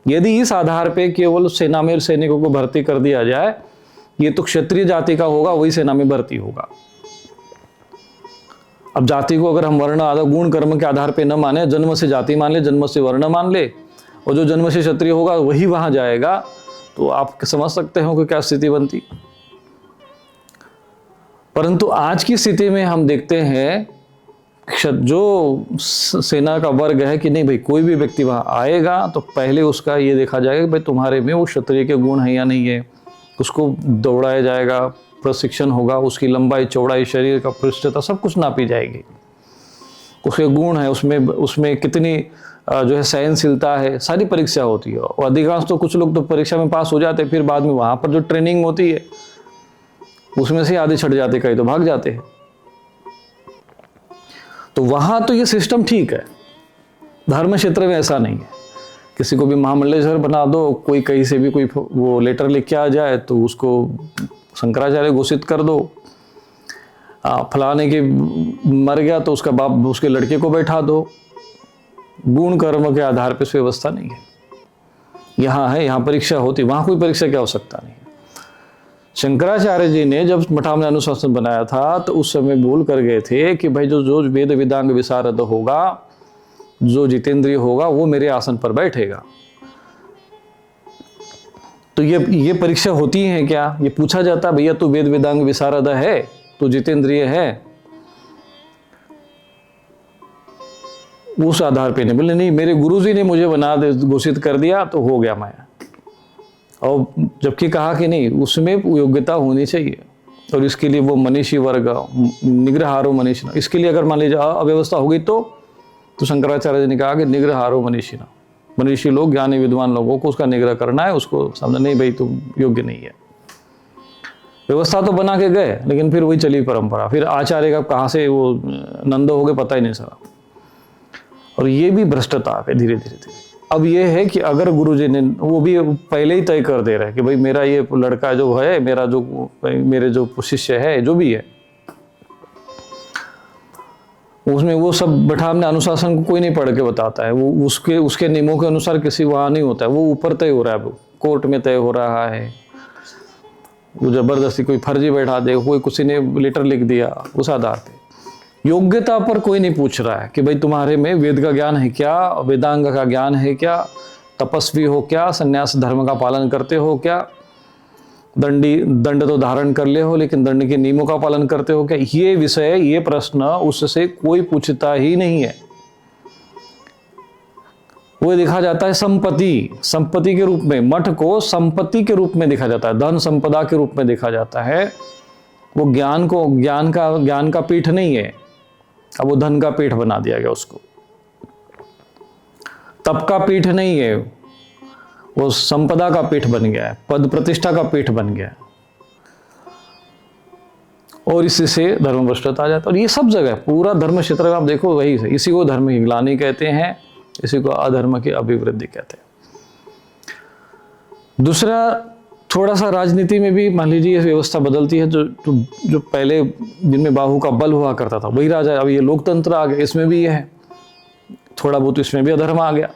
यदि इस आधार पे केवल सेना में सैनिकों को भर्ती कर दिया जाए, ये तो क्षत्रिय जाति का होगा, वही सेना में भर्ती होगा। अब जाति को अगर हम वर्ण आधार गुण कर्म के आधार पे न माने, जन्म से जाति मान ले, जन्म से वर्ण मान ले, और जो जन्म से क्षत्रिय होगा वही वहां जाएगा, तो आप समझ सकते हो कि क्या स्थिति बनती। परंतु आज की स्थिति में हम देखते हैं जो सेना का वर्ग है कि नहीं भाई, कोई भी व्यक्ति वहां आएगा तो पहले उसका ये देखा जाएगा कि भाई तुम्हारे में वो क्षत्रिय के गुण है या नहीं है। उसको दौड़ाया जाएगा, प्रशिक्षण होगा, उसकी लंबाई चौड़ाई, शरीर का पृष्ठता सब कुछ नापी जाएगी, उसके गुण है, उसमें कितनी जो है सहनशीलता है, सारी परीक्षा होती है। और अधिकांश तो कुछ लोग तो परीक्षा में पास हो जाते हैं, फिर बाद में वहां पर जो ट्रेनिंग होती है उसमें से आधे छट जाते, कई तो भाग जाते हैं। तो वहां तो ये सिस्टम ठीक है, धर्म क्षेत्र में ऐसा नहीं है। किसी को भी महामंडलेश्वर बना दो, कोई कहीं से भी कोई वो लेटर लिख के आ जाए तो उसको शंकराचार्य घोषित कर दो। फलाने के मर गया तो उसका बाप उसके लड़के को बैठा दो। गुण कर्म के आधार पर व्यवस्था नहीं है। यहाँ है, यहाँ परीक्षा होती, वहां कोई परीक्षा की आवश्यकता नहीं है। शंकराचार्य जी ने जब मठामय अनुशासन बनाया था तो उस समय बोल कर गए थे कि भाई जो वेद वेदांग विशारद होगा, जो जितेंद्रिय होगा, वो मेरे आसन पर बैठेगा। तो ये परीक्षा होती है क्या? ये पूछा जाता भैया तू वेद वेदांग विशारद है, तू जितेंद्रिय है? उस आधार पे नहीं, बोले नहीं मेरे गुरुजी ने मुझे घोषित कर दिया तो हो गया मैं। और जबकि कहा कि नहीं, उसमें योग्यता होनी चाहिए। और इसके लिए वो मनीषी वर्ग, निग्रहारो मनीषिना, इसके लिए अगर मान लीजिए अव्यवस्था हो गई तो शंकराचार्य जी ने कहा कि निग्रहारो मनीषिना, मनीषी लोग, ज्ञानी विद्वान लोगों को उसका निग्रह करना है, उसको समझना नहीं भाई तुम योग्य नहीं है। व्यवस्था तो बना के गए, लेकिन फिर वही चली परंपरा। फिर आचार्य का कहाँ से वो नंद हो गए पता ही नहीं चला। और ये भी भ्रष्टता है धीरे धीरे। अब ये है कि अगर गुरुजी ने वो भी पहले ही तय कर दे रहे हैं कि भाई मेरा ये लड़का जो है, मेरे जो शिष्य है, जो भी है, उसमें वो सब मठामय अनुशासन को कोई नहीं पढ़ के बताता है। वो उसके नियमों के अनुसार किसी वहां नहीं होता है, वो ऊपर तय हो रहा है, वो कोर्ट में तय हो रहा है। वो जबरदस्ती कोई फर्जी बैठा दे, कोई किसी ने लेटर लिख दिया, उस आधार पे योग्यता पर कोई नहीं पूछ रहा है कि भाई तुम्हारे में वेद का ज्ञान है क्या, वेदांग का ज्ञान है क्या, तपस्वी हो क्या, संन्यास धर्म का पालन करते हो क्या, दंड तो धारण कर ले हो लेकिन दंड के नियमों का पालन करते हो क्या। ये विषय, ये प्रश्न उससे कोई पूछता ही नहीं है। वो देखा जाता है संपत्ति के रूप में, मठ को संपत्ति के रूप में देखा जाता है, धन संपदा के रूप में देखा जाता है। वो ज्ञान का पीठ नहीं है। अब वो धन का पीठ बना दिया गया उसको। तप का पीठ नहीं है, वो संपदा का पीठ बन गया है, पद प्रतिष्ठा का पीठ बन गया है। और इसी से धर्म भ्रष्टता आ जाता है। और ये सब जगह पूरा धर्म क्षेत्र में आप देखो वही है। इसी को धर्म की ग्लानि कहते हैं, इसी को अधर्म की अभिवृद्धि कहते हैं। दूसरा, थोड़ा सा राजनीति में भी मान लीजिए ये व्यवस्था बदलती है। जो पहले जिनमें बाहु का बल हुआ करता था वही राजा, अब ये लोकतंत्र आ गया, इसमें भी ये है, थोड़ा बहुत इसमें भी अधर्म आ गया।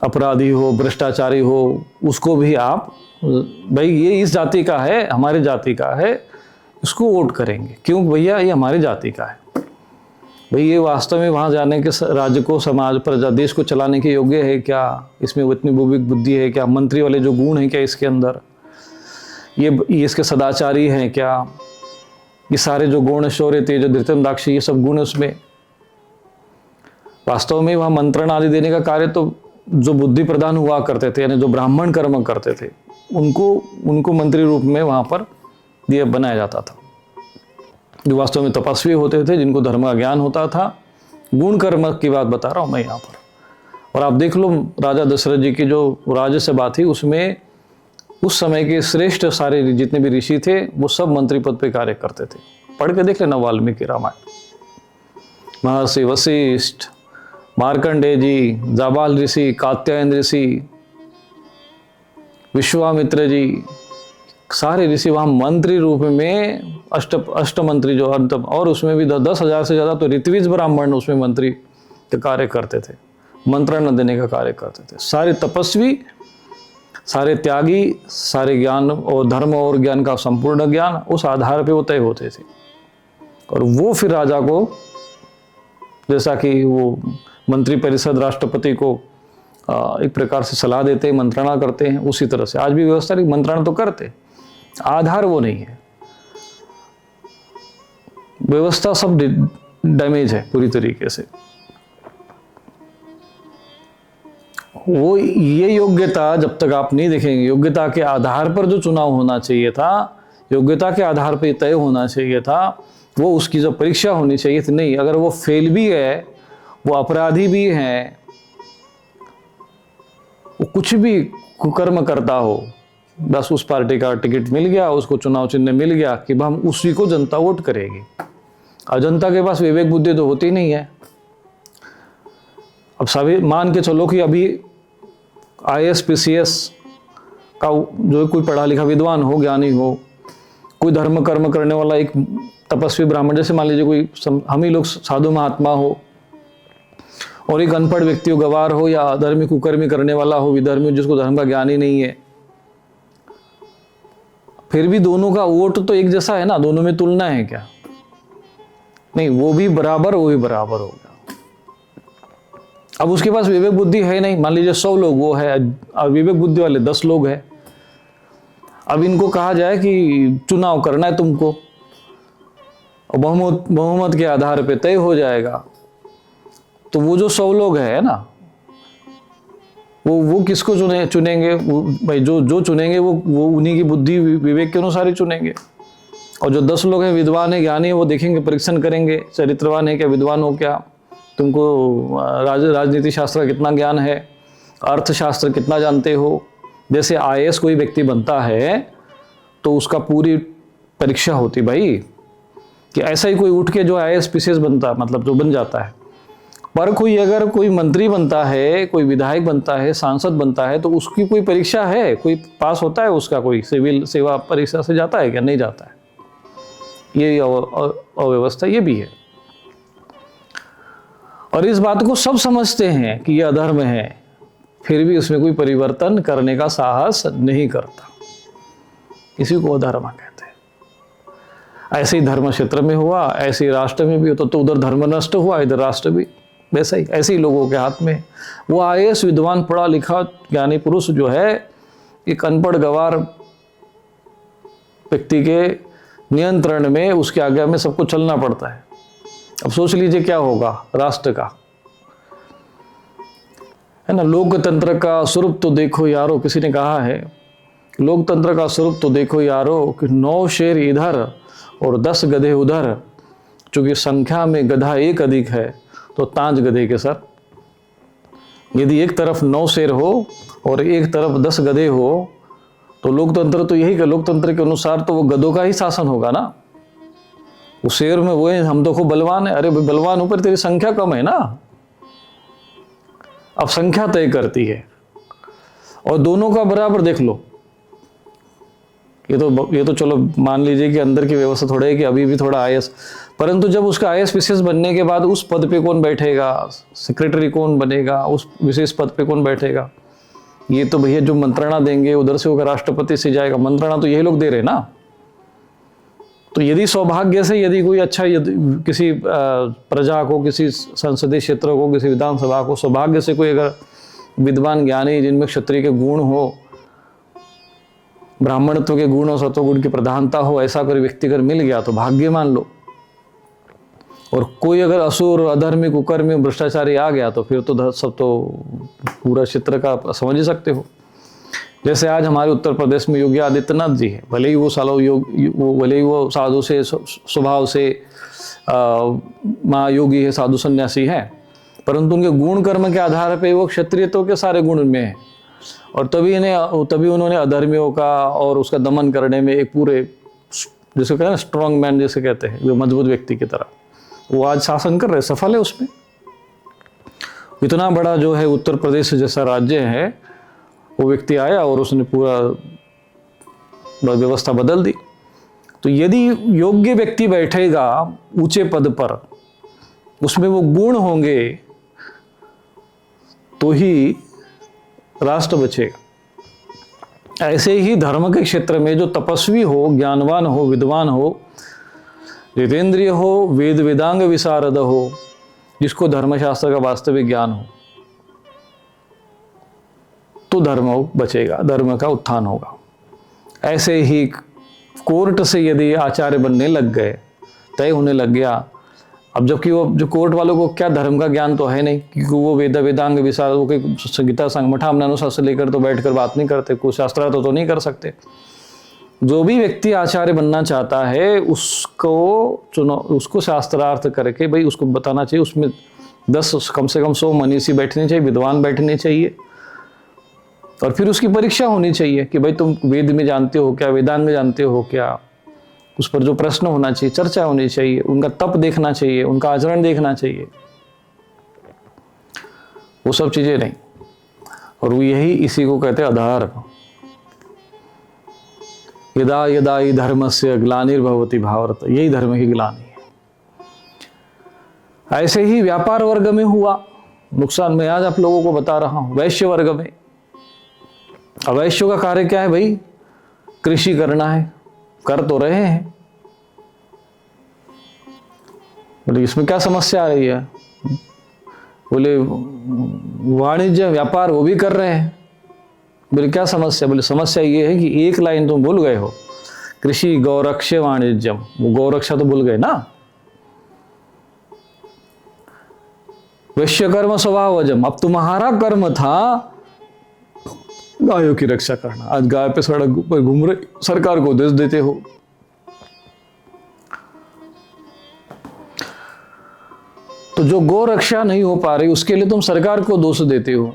अपराधी हो, भ्रष्टाचारी हो, उसको भी आप भाई ये इस जाति का है, हमारी जाति का है, इसको वोट करेंगे। क्यों भैया? ये हमारी जाति का है। भाई ये वास्तव में वहां जाने के राज्य को, समाज, प्रजा, देश को चलाने के योग्य है क्या? इसमें इतनी बुद्धि है क्या? मंत्री वाले जो गुण हैं क्या इसके अंदर? ये इसके सदाचारी हैं क्या? ये सारे जो गुण, शौर्य, तेज, धृतम, दाक्षी, ये सब गुण उसमें वास्तव में वहां मंत्रण आदि देने का कार्य तो जो बुद्धि प्रदान हुआ करते थे, यानी जो ब्राह्मण कर्म करते थे, उनको मंत्री रूप में वहां पर बनाया जाता था, जो वास्तव में तपस्वी होते थे, जिनको धर्म का ज्ञान होता था। गुण कर्म की बात बता रहा हूं मैं यहाँ पर। और आप देख लो राजा दशरथ जी की जो राज्यसभा थी, उसमें उस समय के श्रेष्ठ सारे जितने भी ऋषि थे वो सब मंत्री पद पे कार्य करते थे। पढ़ के देख लेना वाल्मीकि रामायण। महर्षि वशिष्ठ, मार्कंडेय जी, जाबाल ऋषि, कात्यायन ऋषि, विश्वामित्र जी, सारे ऋषि वहां मंत्री रूप में अष्ट मंत्री जो अंत, और उसमें भी 10,000 से ज्यादा तो ऋत्विज ब्राह्मण उसमें मंत्री के कार्य करते थे, मंत्रण देने का कार्य करते थे। सारे तपस्वी, सारे त्यागी, सारे ज्ञान और धर्म और ज्ञान का संपूर्ण ज्ञान, उस आधार पे वो तय होते थे। और वो फिर राजा को, जैसा कि वो मंत्री परिषद राष्ट्रपति को एक प्रकार से सलाह देते हैं, मंत्रणा करते हैं, उसी तरह से आज भी व्यवस्था मंत्रणा तो करते, आधार वो नहीं है। व्यवस्था सब डैमेज है पूरी तरीके से। वो ये योग्यता जब तक आप नहीं देखेंगे, योग्यता के आधार पर जो चुनाव होना चाहिए था, योग्यता के आधार पर तय होना चाहिए था, वो उसकी जो परीक्षा होनी चाहिए थी, नहीं। अगर वो फेल भी है, वो अपराधी भी है, वो कुछ भी कुकर्म करता हो, बस उस पार्टी का टिकट मिल गया, उसको चुनाव चिन्ह मिल गया कि हम उसी को जनता वोट करेगी। और जनता के पास विवेक बुद्धि तो होती नहीं है। अब सभी मान के चलो कि अभी IAS PCS का जो कोई पढ़ा लिखा विद्वान हो, ज्ञानी हो, कोई धर्म कर्म करने वाला एक तपस्वी ब्राह्मण, जैसे मान लीजिए कोई हम ही लोग साधु महात्मा हो, और एक अनपढ़ व्यक्ति हो, गवार हो, या अधर्मी कुकर्मी करने वाला हो, विधर्मी, जिसको धर्म का ज्ञान ही नहीं है, फिर भी दोनों का वोट तो एक जैसा है ना, दोनों में तुलना है क्या? नहीं, वो भी बराबर, वो भी बराबर होगा। अब उसके पास विवेक बुद्धि है नहीं, मान लीजिए 100 लोग वो है, और विवेक बुद्धि वाले 10 लोग हैं। अब इनको कहा जाए कि चुनाव करना है तुमको, और बहुमत के आधार पे तय हो जाएगा, तो वो जो 100 लोग है ना, वो किसको चुनेंगे? भाई जो चुनेंगे वो उन्हीं की बुद्धि विवेक के अनुसार ही चुनेंगे। और जो 10 लोग हैं, विद्वान है, ज्ञानी है, वो देखेंगे, परीक्षण करेंगे, चरित्रवान है क्या, विद्वान हो क्या, तुमको राजनीति शास्त्र का कितना ज्ञान है, अर्थशास्त्र कितना जानते हो। जैसे IAS कोई व्यक्ति बनता है तो उसका पूरी परीक्षा होती भाई, कि ऐसा ही कोई उठ के जो IAS PCS बनता, मतलब जो बन जाता है। पर कोई अगर कोई मंत्री बनता है, कोई विधायक बनता है, सांसद बनता है, तो उसकी कोई परीक्षा है, कोई पास होता है उसका, कोई सिविल सेवा परीक्षा से जाता है क्या? नहीं जाता है। ये अव्यवस्था ये भी है। और इस बात को सब समझते हैं कि यह अधर्म है, फिर भी उसमें कोई परिवर्तन करने का साहस नहीं करता। इसी को अधर्म कहते हैं। ऐसे ही धर्म क्षेत्र में हुआ, ऐसे ही राष्ट्र में भी होता, तो उधर धर्म नष्ट हुआ, इधर राष्ट्र भी वैसा ही। ऐसे ही लोगों के हाथ में वो IAS विद्वान, पढ़ा लिखा, ज्ञानी पुरुष जो है, एक अनपढ़ गवार व्यक्ति के नियंत्रण में, उसके आज्ञा में सबको चलना पड़ता है। अब सोच लीजिए क्या होगा राष्ट्र का, है ना। लोकतंत्र का स्वरूप तो देखो यारो, किसी ने कहा है, लोकतंत्र का स्वरूप तो देखो यारो, कि 9 शेर इधर और 10 गधे उधर, चूंकि संख्या में गधा एक अधिक है तो तांज गधे के सर। यदि एक तरफ 9 शेर हो और एक तरफ 10 गधे हो, तो लोकतंत्र तो यही, लोकतंत्र के अनुसार तो वो गधों का ही शासन होगा ना। उस शेर में वो है, हम तो खूब बलवान है, अरे भाई बलवान ऊपर तेरी संख्या कम है ना। अब संख्या तय करती है, और दोनों का बराबर देख लो। ये तो चलो मान लीजिए कि अंदर की व्यवस्था थोड़ा है कि अभी भी थोड़ा IAS, परंतु जब उसका IAS PCS बनने के बाद उस पद पे कौन बैठेगा, सेक्रेटरी कौन बनेगा, उस विशेष पद पे कौन बैठेगा, ये तो भैया जो मंत्रणा देंगे उधर से होकर राष्ट्रपति से जाएगा। मंत्रणा तो यही लोग दे रहे ना। तो यदि सौभाग्य से यदि कोई अच्छा, किसी प्रजा को, किसी संसदीय क्षेत्र को, किसी विधानसभा को सौभाग्य से कोई अगर विद्वान ज्ञानी, जिनमें क्षत्रिय के गुण हो, ब्राह्मणत्व के गुण और सत्वगुण की प्रधानता हो, ऐसा कोई व्यक्ति अगर मिल गया तो भाग्य मान लो। और कोई अगर असुर, अधर्मी, कुकर्मी, भ्रष्टाचारी आ गया तो फिर तो सब तो पूरा क्षेत्र का समझ ही सकते हो। जैसे आज हमारे उत्तर प्रदेश में योगी आदित्यनाथ जी है, भले ही वो साधु से स्वभाव से महायोगी है, साधु सन्यासी है, परंतु उनके गुण कर्म के आधार पे वो क्षत्रियत्व के सारे गुण में है। और तभी उन्होंने अधर्मियों का और उसका दमन करने में एक पूरे, जिसे कहते हैं स्ट्रॉन्ग मैन, जिसे कहते हैं, वो मजबूत व्यक्ति की तरह वो आज शासन कर रहे, सफल है उसमें। इतना बड़ा जो है उत्तर प्रदेश जैसा राज्य है, वो व्यक्ति आया और उसने पूरा व्यवस्था बदल दी। तो यदि योग्य व्यक्ति बैठेगा ऊंचे पद पर, उसमें वो गुण होंगे, तो ही राष्ट्र बचेगा। ऐसे ही धर्म के क्षेत्र में जो तपस्वी हो, ज्ञानवान हो, विद्वान हो, जितेंद्रिय हो, वेद वेदांग विशारद हो, जिसको धर्मशास्त्र का वास्तविक ज्ञान हो, तो धर्म बचेगा, धर्म का उत्थान होगा। ऐसे ही कोर्ट से यदि आचार्य बनने लग गए, तय होने लग गया, अब जबकि वो जो कोर्ट वालों को क्या धर्म का ज्ञान तो है नहीं, क्योंकि वो वेदांग विशाल वो गीता संगठन अनुसार से लेकर तो बैठकर बात नहीं करते, कुछ शास्त्रार्थ तो नहीं कर सकते। जो भी व्यक्ति आचार्य बनना चाहता है उसको शास्त्रार्थ करके भाई उसको बताना चाहिए, उसमें 10 कम से कम 100 मनीषी बैठने चाहिए, विद्वान बैठने चाहिए, और फिर उसकी परीक्षा होनी चाहिए कि भाई तुम वेद में जानते हो क्या, वेदांग में जानते हो क्या। उस पर जो प्रश्न होना चाहिए, चर्चा होनी चाहिए, उनका तप देखना चाहिए, उनका आचरण देखना चाहिए, वो सब चीजें नहीं। और वो यही इसी को कहते हैं अधर्म। यदा यदा ही धर्मस्य ग्लानिर्भवति भारत, यही धर्म की ग्लानि है। ऐसे ही व्यापार वर्ग में हुआ नुकसान। मैं आज आप लोगों को बता रहा हूं वैश्य वर्ग में। अवैश्यों का कार्य क्या है भाई? कृषि करना है, कर तो रहे हैं, बोले इसमें क्या समस्या आ रही है? बोले वाणिज्य व्यापार वो भी कर रहे हैं। बोले क्या समस्या? बोले समस्या ये है कि एक लाइन तुम भूल गए हो, कृषि गौरक्ष वाणिज्यम, वो गौरक्षा तो भूल गए ना। वैश्य कर्म स्वभावजम, अब तुम्हारा कर्म था गायों की रक्षा करना, आज गाय पे सड़क पर घूम रहे, सरकार को दोष देते हो। तो जो गौ रक्षा नहीं हो पा रही उसके लिए तुम सरकार को दोष देते हो,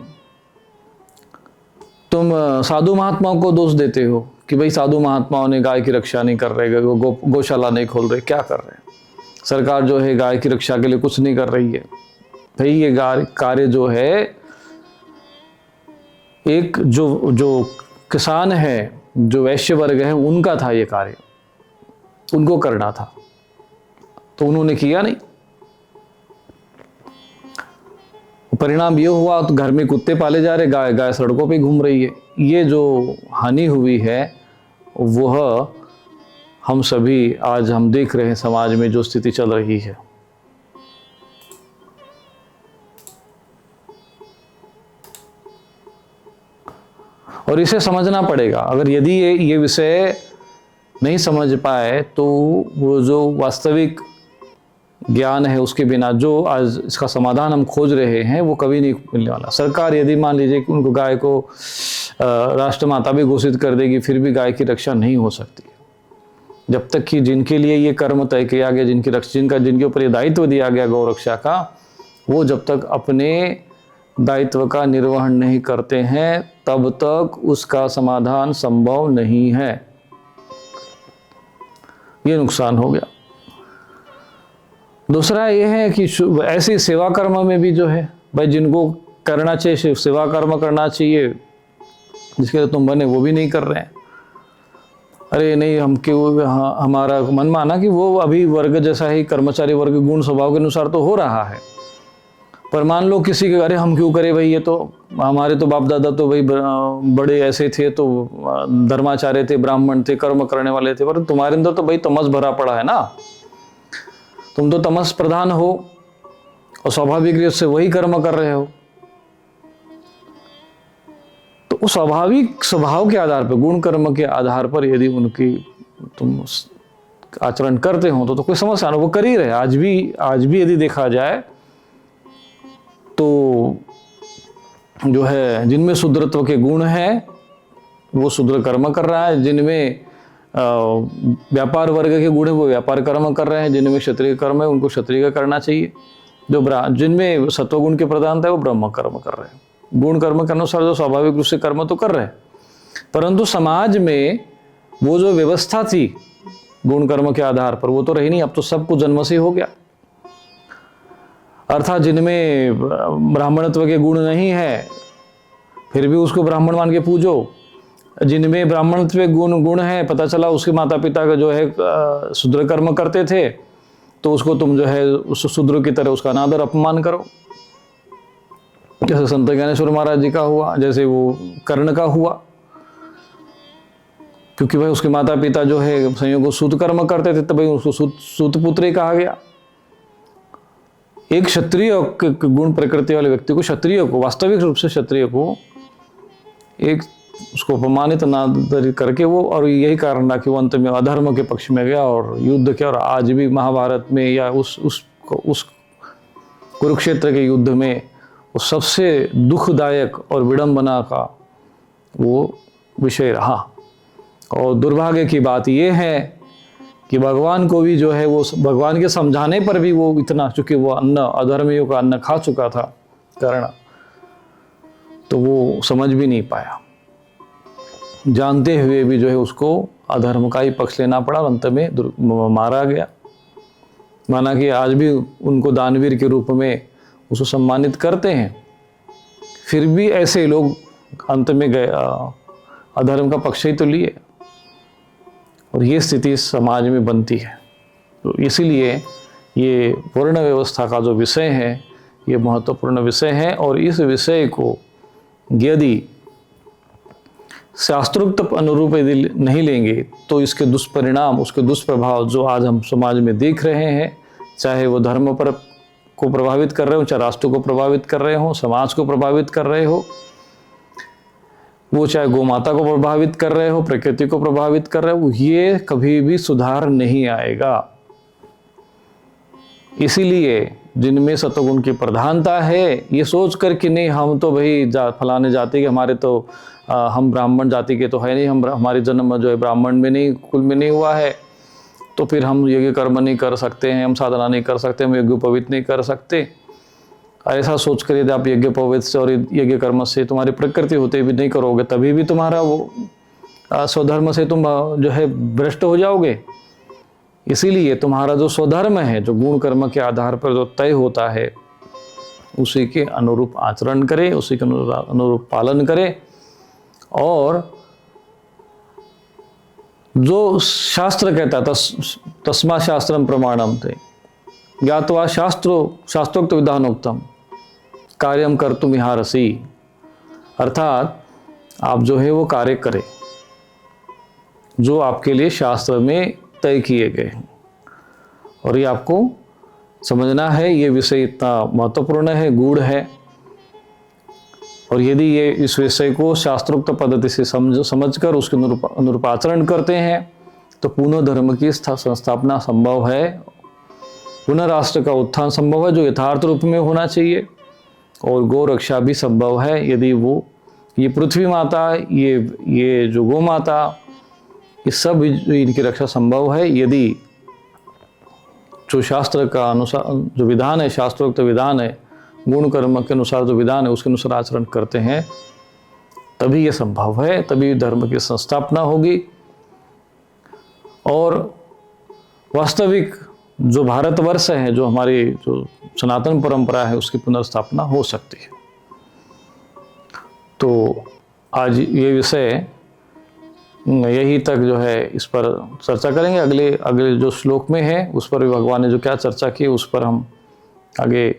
तुम साधु महात्माओं को दोष देते हो कि भाई साधु महात्माओं ने गाय की रक्षा नहीं कर रहे, गौशाला नहीं खोल रहे, क्या कर रहे हैं, सरकार जो है गाय की रक्षा के लिए कुछ नहीं कर रही है। भाई ये कार्य जो है एक जो किसान है, जो वैश्य वर्ग है, उनका था ये कार्य, उनको करना था, तो उन्होंने किया नहीं। परिणाम ये हुआ तो घर में कुत्ते पाले जा रहे, गाय सड़कों पे घूम रही है। ये जो हानि हुई है वह हम सभी आज हम देख रहे हैं समाज में जो स्थिति चल रही है। और इसे समझना पड़ेगा। अगर यदि ये विषय नहीं समझ पाए तो वो जो वास्तविक ज्ञान है उसके बिना जो आज इसका समाधान हम खोज रहे हैं वो कभी नहीं मिलने वाला। सरकार यदि मान लीजिए कि उनको गाय को राष्ट्रमाता भी घोषित कर देगी, फिर भी गाय की रक्षा नहीं हो सकती जब तक कि जिनके लिए ये कर्म तय किया गया, जिनके ऊपर ये दायित्व दिया गया गौ रक्षा का, वो जब तक अपने दायित्व का निर्वहन नहीं करते हैं तब तक उसका समाधान संभव नहीं है। ये नुकसान हो गया। दूसरा ये है कि ऐसी सेवा कर्म में भी जो है भाई जिनको करना चाहिए, सेवा कर्म करना चाहिए, जिसके लिए तुम बने वो भी नहीं कर रहे हैं। अरे नहीं हम क्यों, हमारा मन माना कि वो अभी वर्ग जैसा ही कर्मचारी वर्ग गुण स्वभाव के अनुसार तो हो रहा है, पर मान लो किसी के, अरे हम क्यों करें भाई, ये तो हमारे तो बाप दादा तो भाई बड़े ऐसे थे, तो धर्माचार्य थे, ब्राह्मण थे, कर्म करने वाले थे, पर तुम्हारे अंदर तो भाई तमस भरा पड़ा है ना, तुम तो तमस प्रधान हो और स्वाभाविक रूप से वही कर्म कर रहे हो। तो उस स्वाभाविक स्वभाव के आधार पर, गुण कर्म के आधार पर यदि उनकी तुम आचरण करते हो तो कोई समस्या नहीं, वो कर ही रहे। आज भी यदि देखा जाए तो जो है जिनमें शूद्रत्व के गुण हैं वो शूद्र कर्म कर रहा है, जिनमें व्यापार वर्ग के गुण है वो व्यापार कर्म कर रहे हैं, जिनमें क्षत्रिय कर्म है उनको क्षत्रिय का करना चाहिए, जिनमें सत्वगुण के प्रधानता है वो ब्रह्म कर्म कर रहे हैं। गुण कर्म के अनुसार जो स्वाभाविक रूप से कर्म तो कर रहे हैं, परंतु समाज में वो जो व्यवस्था थी गुण कर्म के आधार पर वो तो रही नहीं। अब तो सब कुछ जन्म से हो गया, अर्थात जिनमें ब्राह्मणत्व के गुण नहीं है फिर भी उसको ब्राह्मण मान के पूजो, जिनमें ब्राह्मणत्व गुण है, पता चला उसके माता पिता का जो है शूद्र कर्म करते थे, तो उसको तुम जो है उस शूद्र की तरह उसका अनादर अपमान करो, जैसे संत ज्ञानेश्वर महाराज जी का हुआ, जैसे वो कर्ण का हुआ, क्योंकि भाई उसके माता पिता जो है संयोग सूत कर्म करते थे तो भाई उसको सूत पुत्री कहा गया। एक क्षत्रिय गुण प्रकृति वाले व्यक्ति को, क्षत्रिय को, वास्तविक रूप से क्षत्रिय को एक उसको अपमानित नादरी करके वो, और यही कारण था कि वो अंत में अधर्म के पक्ष में गया और युद्ध किया। और आज भी महाभारत में या उस कुरुक्षेत्र के युद्ध में वो सबसे दुखदायक और विडंबना का वो विषय रहा। और दुर्भाग्य की बात ये है कि भगवान को भी जो है वो, भगवान के समझाने पर भी वो इतना, चूंकि वो अन्न अधर्मियों का अन्न खा चुका था कर्ण, तो वो समझ भी नहीं पाया। जानते हुए भी जो है उसको अधर्म का ही पक्ष लेना पड़ा और अंत में मारा गया। माना कि आज भी उनको दानवीर के रूप में उसको सम्मानित करते हैं, फिर भी ऐसे लोग अंत में गए अधर्म का पक्ष ही तो लिए, और ये स्थिति समाज में बनती है। तो इसीलिए ये वर्ण व्यवस्था का जो विषय है ये महत्वपूर्ण विषय है, और इस विषय को यदि शास्त्रोक्त अनुरूप यदि नहीं लेंगे तो इसके दुष्परिणाम, उसके दुष्प्रभाव जो आज हम समाज में देख रहे हैं, चाहे वो धर्म पर को प्रभावित कर रहे हो, चाहे राष्ट्र को प्रभावित कर रहे हो, समाज को प्रभावित कर रहे हो, वो चाहे गौ माता को प्रभावित कर रहे हो, प्रकृति को प्रभावित कर रहे हो, ये कभी भी सुधार नहीं आएगा। इसीलिए जिनमें सतोगुण की प्रधानता है, ये सोच कर कि नहीं हम तो भाई फलाने जाति के, हमारे तो हम ब्राह्मण जाति के तो है नहीं, हमारी जन्म जो है ब्राह्मण में नहीं, कुल में नहीं हुआ है, तो फिर हम यज्ञ कर्म नहीं कर सकते हैं, हम साधना नहीं कर सकते, हम यज्ञोपवीत नहीं कर सकते। ऐसा सोचकर यदि आप यज्ञोपवीत से और यज्ञ कर्म से तुम्हारी प्रकृति होते भी नहीं करोगे, तभी भी तुम्हारा वो स्वधर्म से तुम जो है भ्रष्ट हो जाओगे। इसीलिए तुम्हारा जो स्वधर्म है, जो गुण कर्म के आधार पर जो तय होता है, उसी के अनुरूप आचरण करें, उसी के अनुरूप पालन करें। और जो शास्त्र कहता था, तस्मा शास्त्रम प्रमाणम थे ज्ञात्वा शास्त्रोक्त विधानोक्तम कार्यम कर्तुम इहारसी, अर्थात आप जो है वो कार्य करें जो आपके लिए शास्त्र में तय किए गए हैं। और ये आपको समझना है, ये विषय इतना महत्वपूर्ण है, गूढ़ है, और यदि ये इस विषय को शास्त्रोक्त पद्धति से समझकर उसके अनुरूप आचरण करते हैं तो पुनः धर्म की संस्थापना संभव है, पुनः राष्ट्र का उत्थान संभव है जो यथार्थ रूप में होना चाहिए, और गौ रक्षा भी संभव है यदि वो ये पृथ्वी माता, ये जो गौ माता, ये सब इनकी रक्षा संभव है यदि जो शास्त्र का अनुसार जो विधान है, शास्त्रोक्त विधान है, गुण कर्म के अनुसार जो विधान है उसके अनुसार आचरण करते हैं, तभी ये संभव है, तभी धर्म की संस्थापना होगी। और वास्तविक जो भारतवर्ष है, जो हमारी जो सनातन परंपरा है, उसकी पुनर्स्थापना हो सकती है। तो आज ये विषय यही तक जो है इस पर चर्चा करेंगे। अगले जो श्लोक में है उस पर भी भगवान ने जो क्या चर्चा की उस पर हम आगे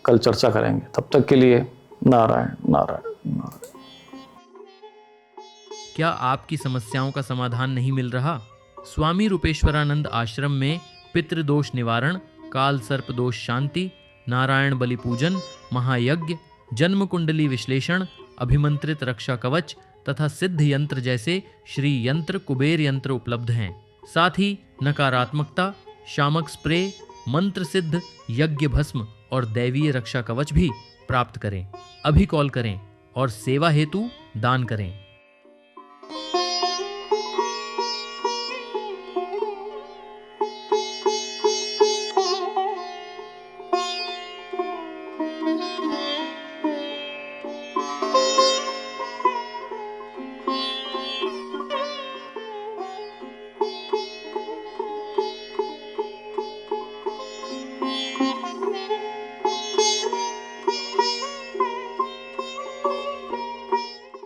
कल चर्चा करेंगे। तब तक के लिए नारायण नारायण नारायण। क्या आपकी समस्याओं का समाधान नहीं मिल रहा? स्वामी रूपेश्वरानंद आश्रम में पितृदोष निवारण, काल सर्प दोष शांति, नारायण बलि पूजन, महायज्ञ, जन्म कुंडली विश्लेषण, अभिमंत्रित रक्षा कवच तथा सिद्ध यंत्र जैसे श्री यंत्र, कुबेर यंत्र उपलब्ध हैं। साथ ही नकारात्मकता, शामक स्प्रे, मंत्र सिद्ध यज्ञ भस्म और दैवीय रक्षा कवच भी प्राप्त करें। अभी कॉल करें और सेवा हेतु दान करें।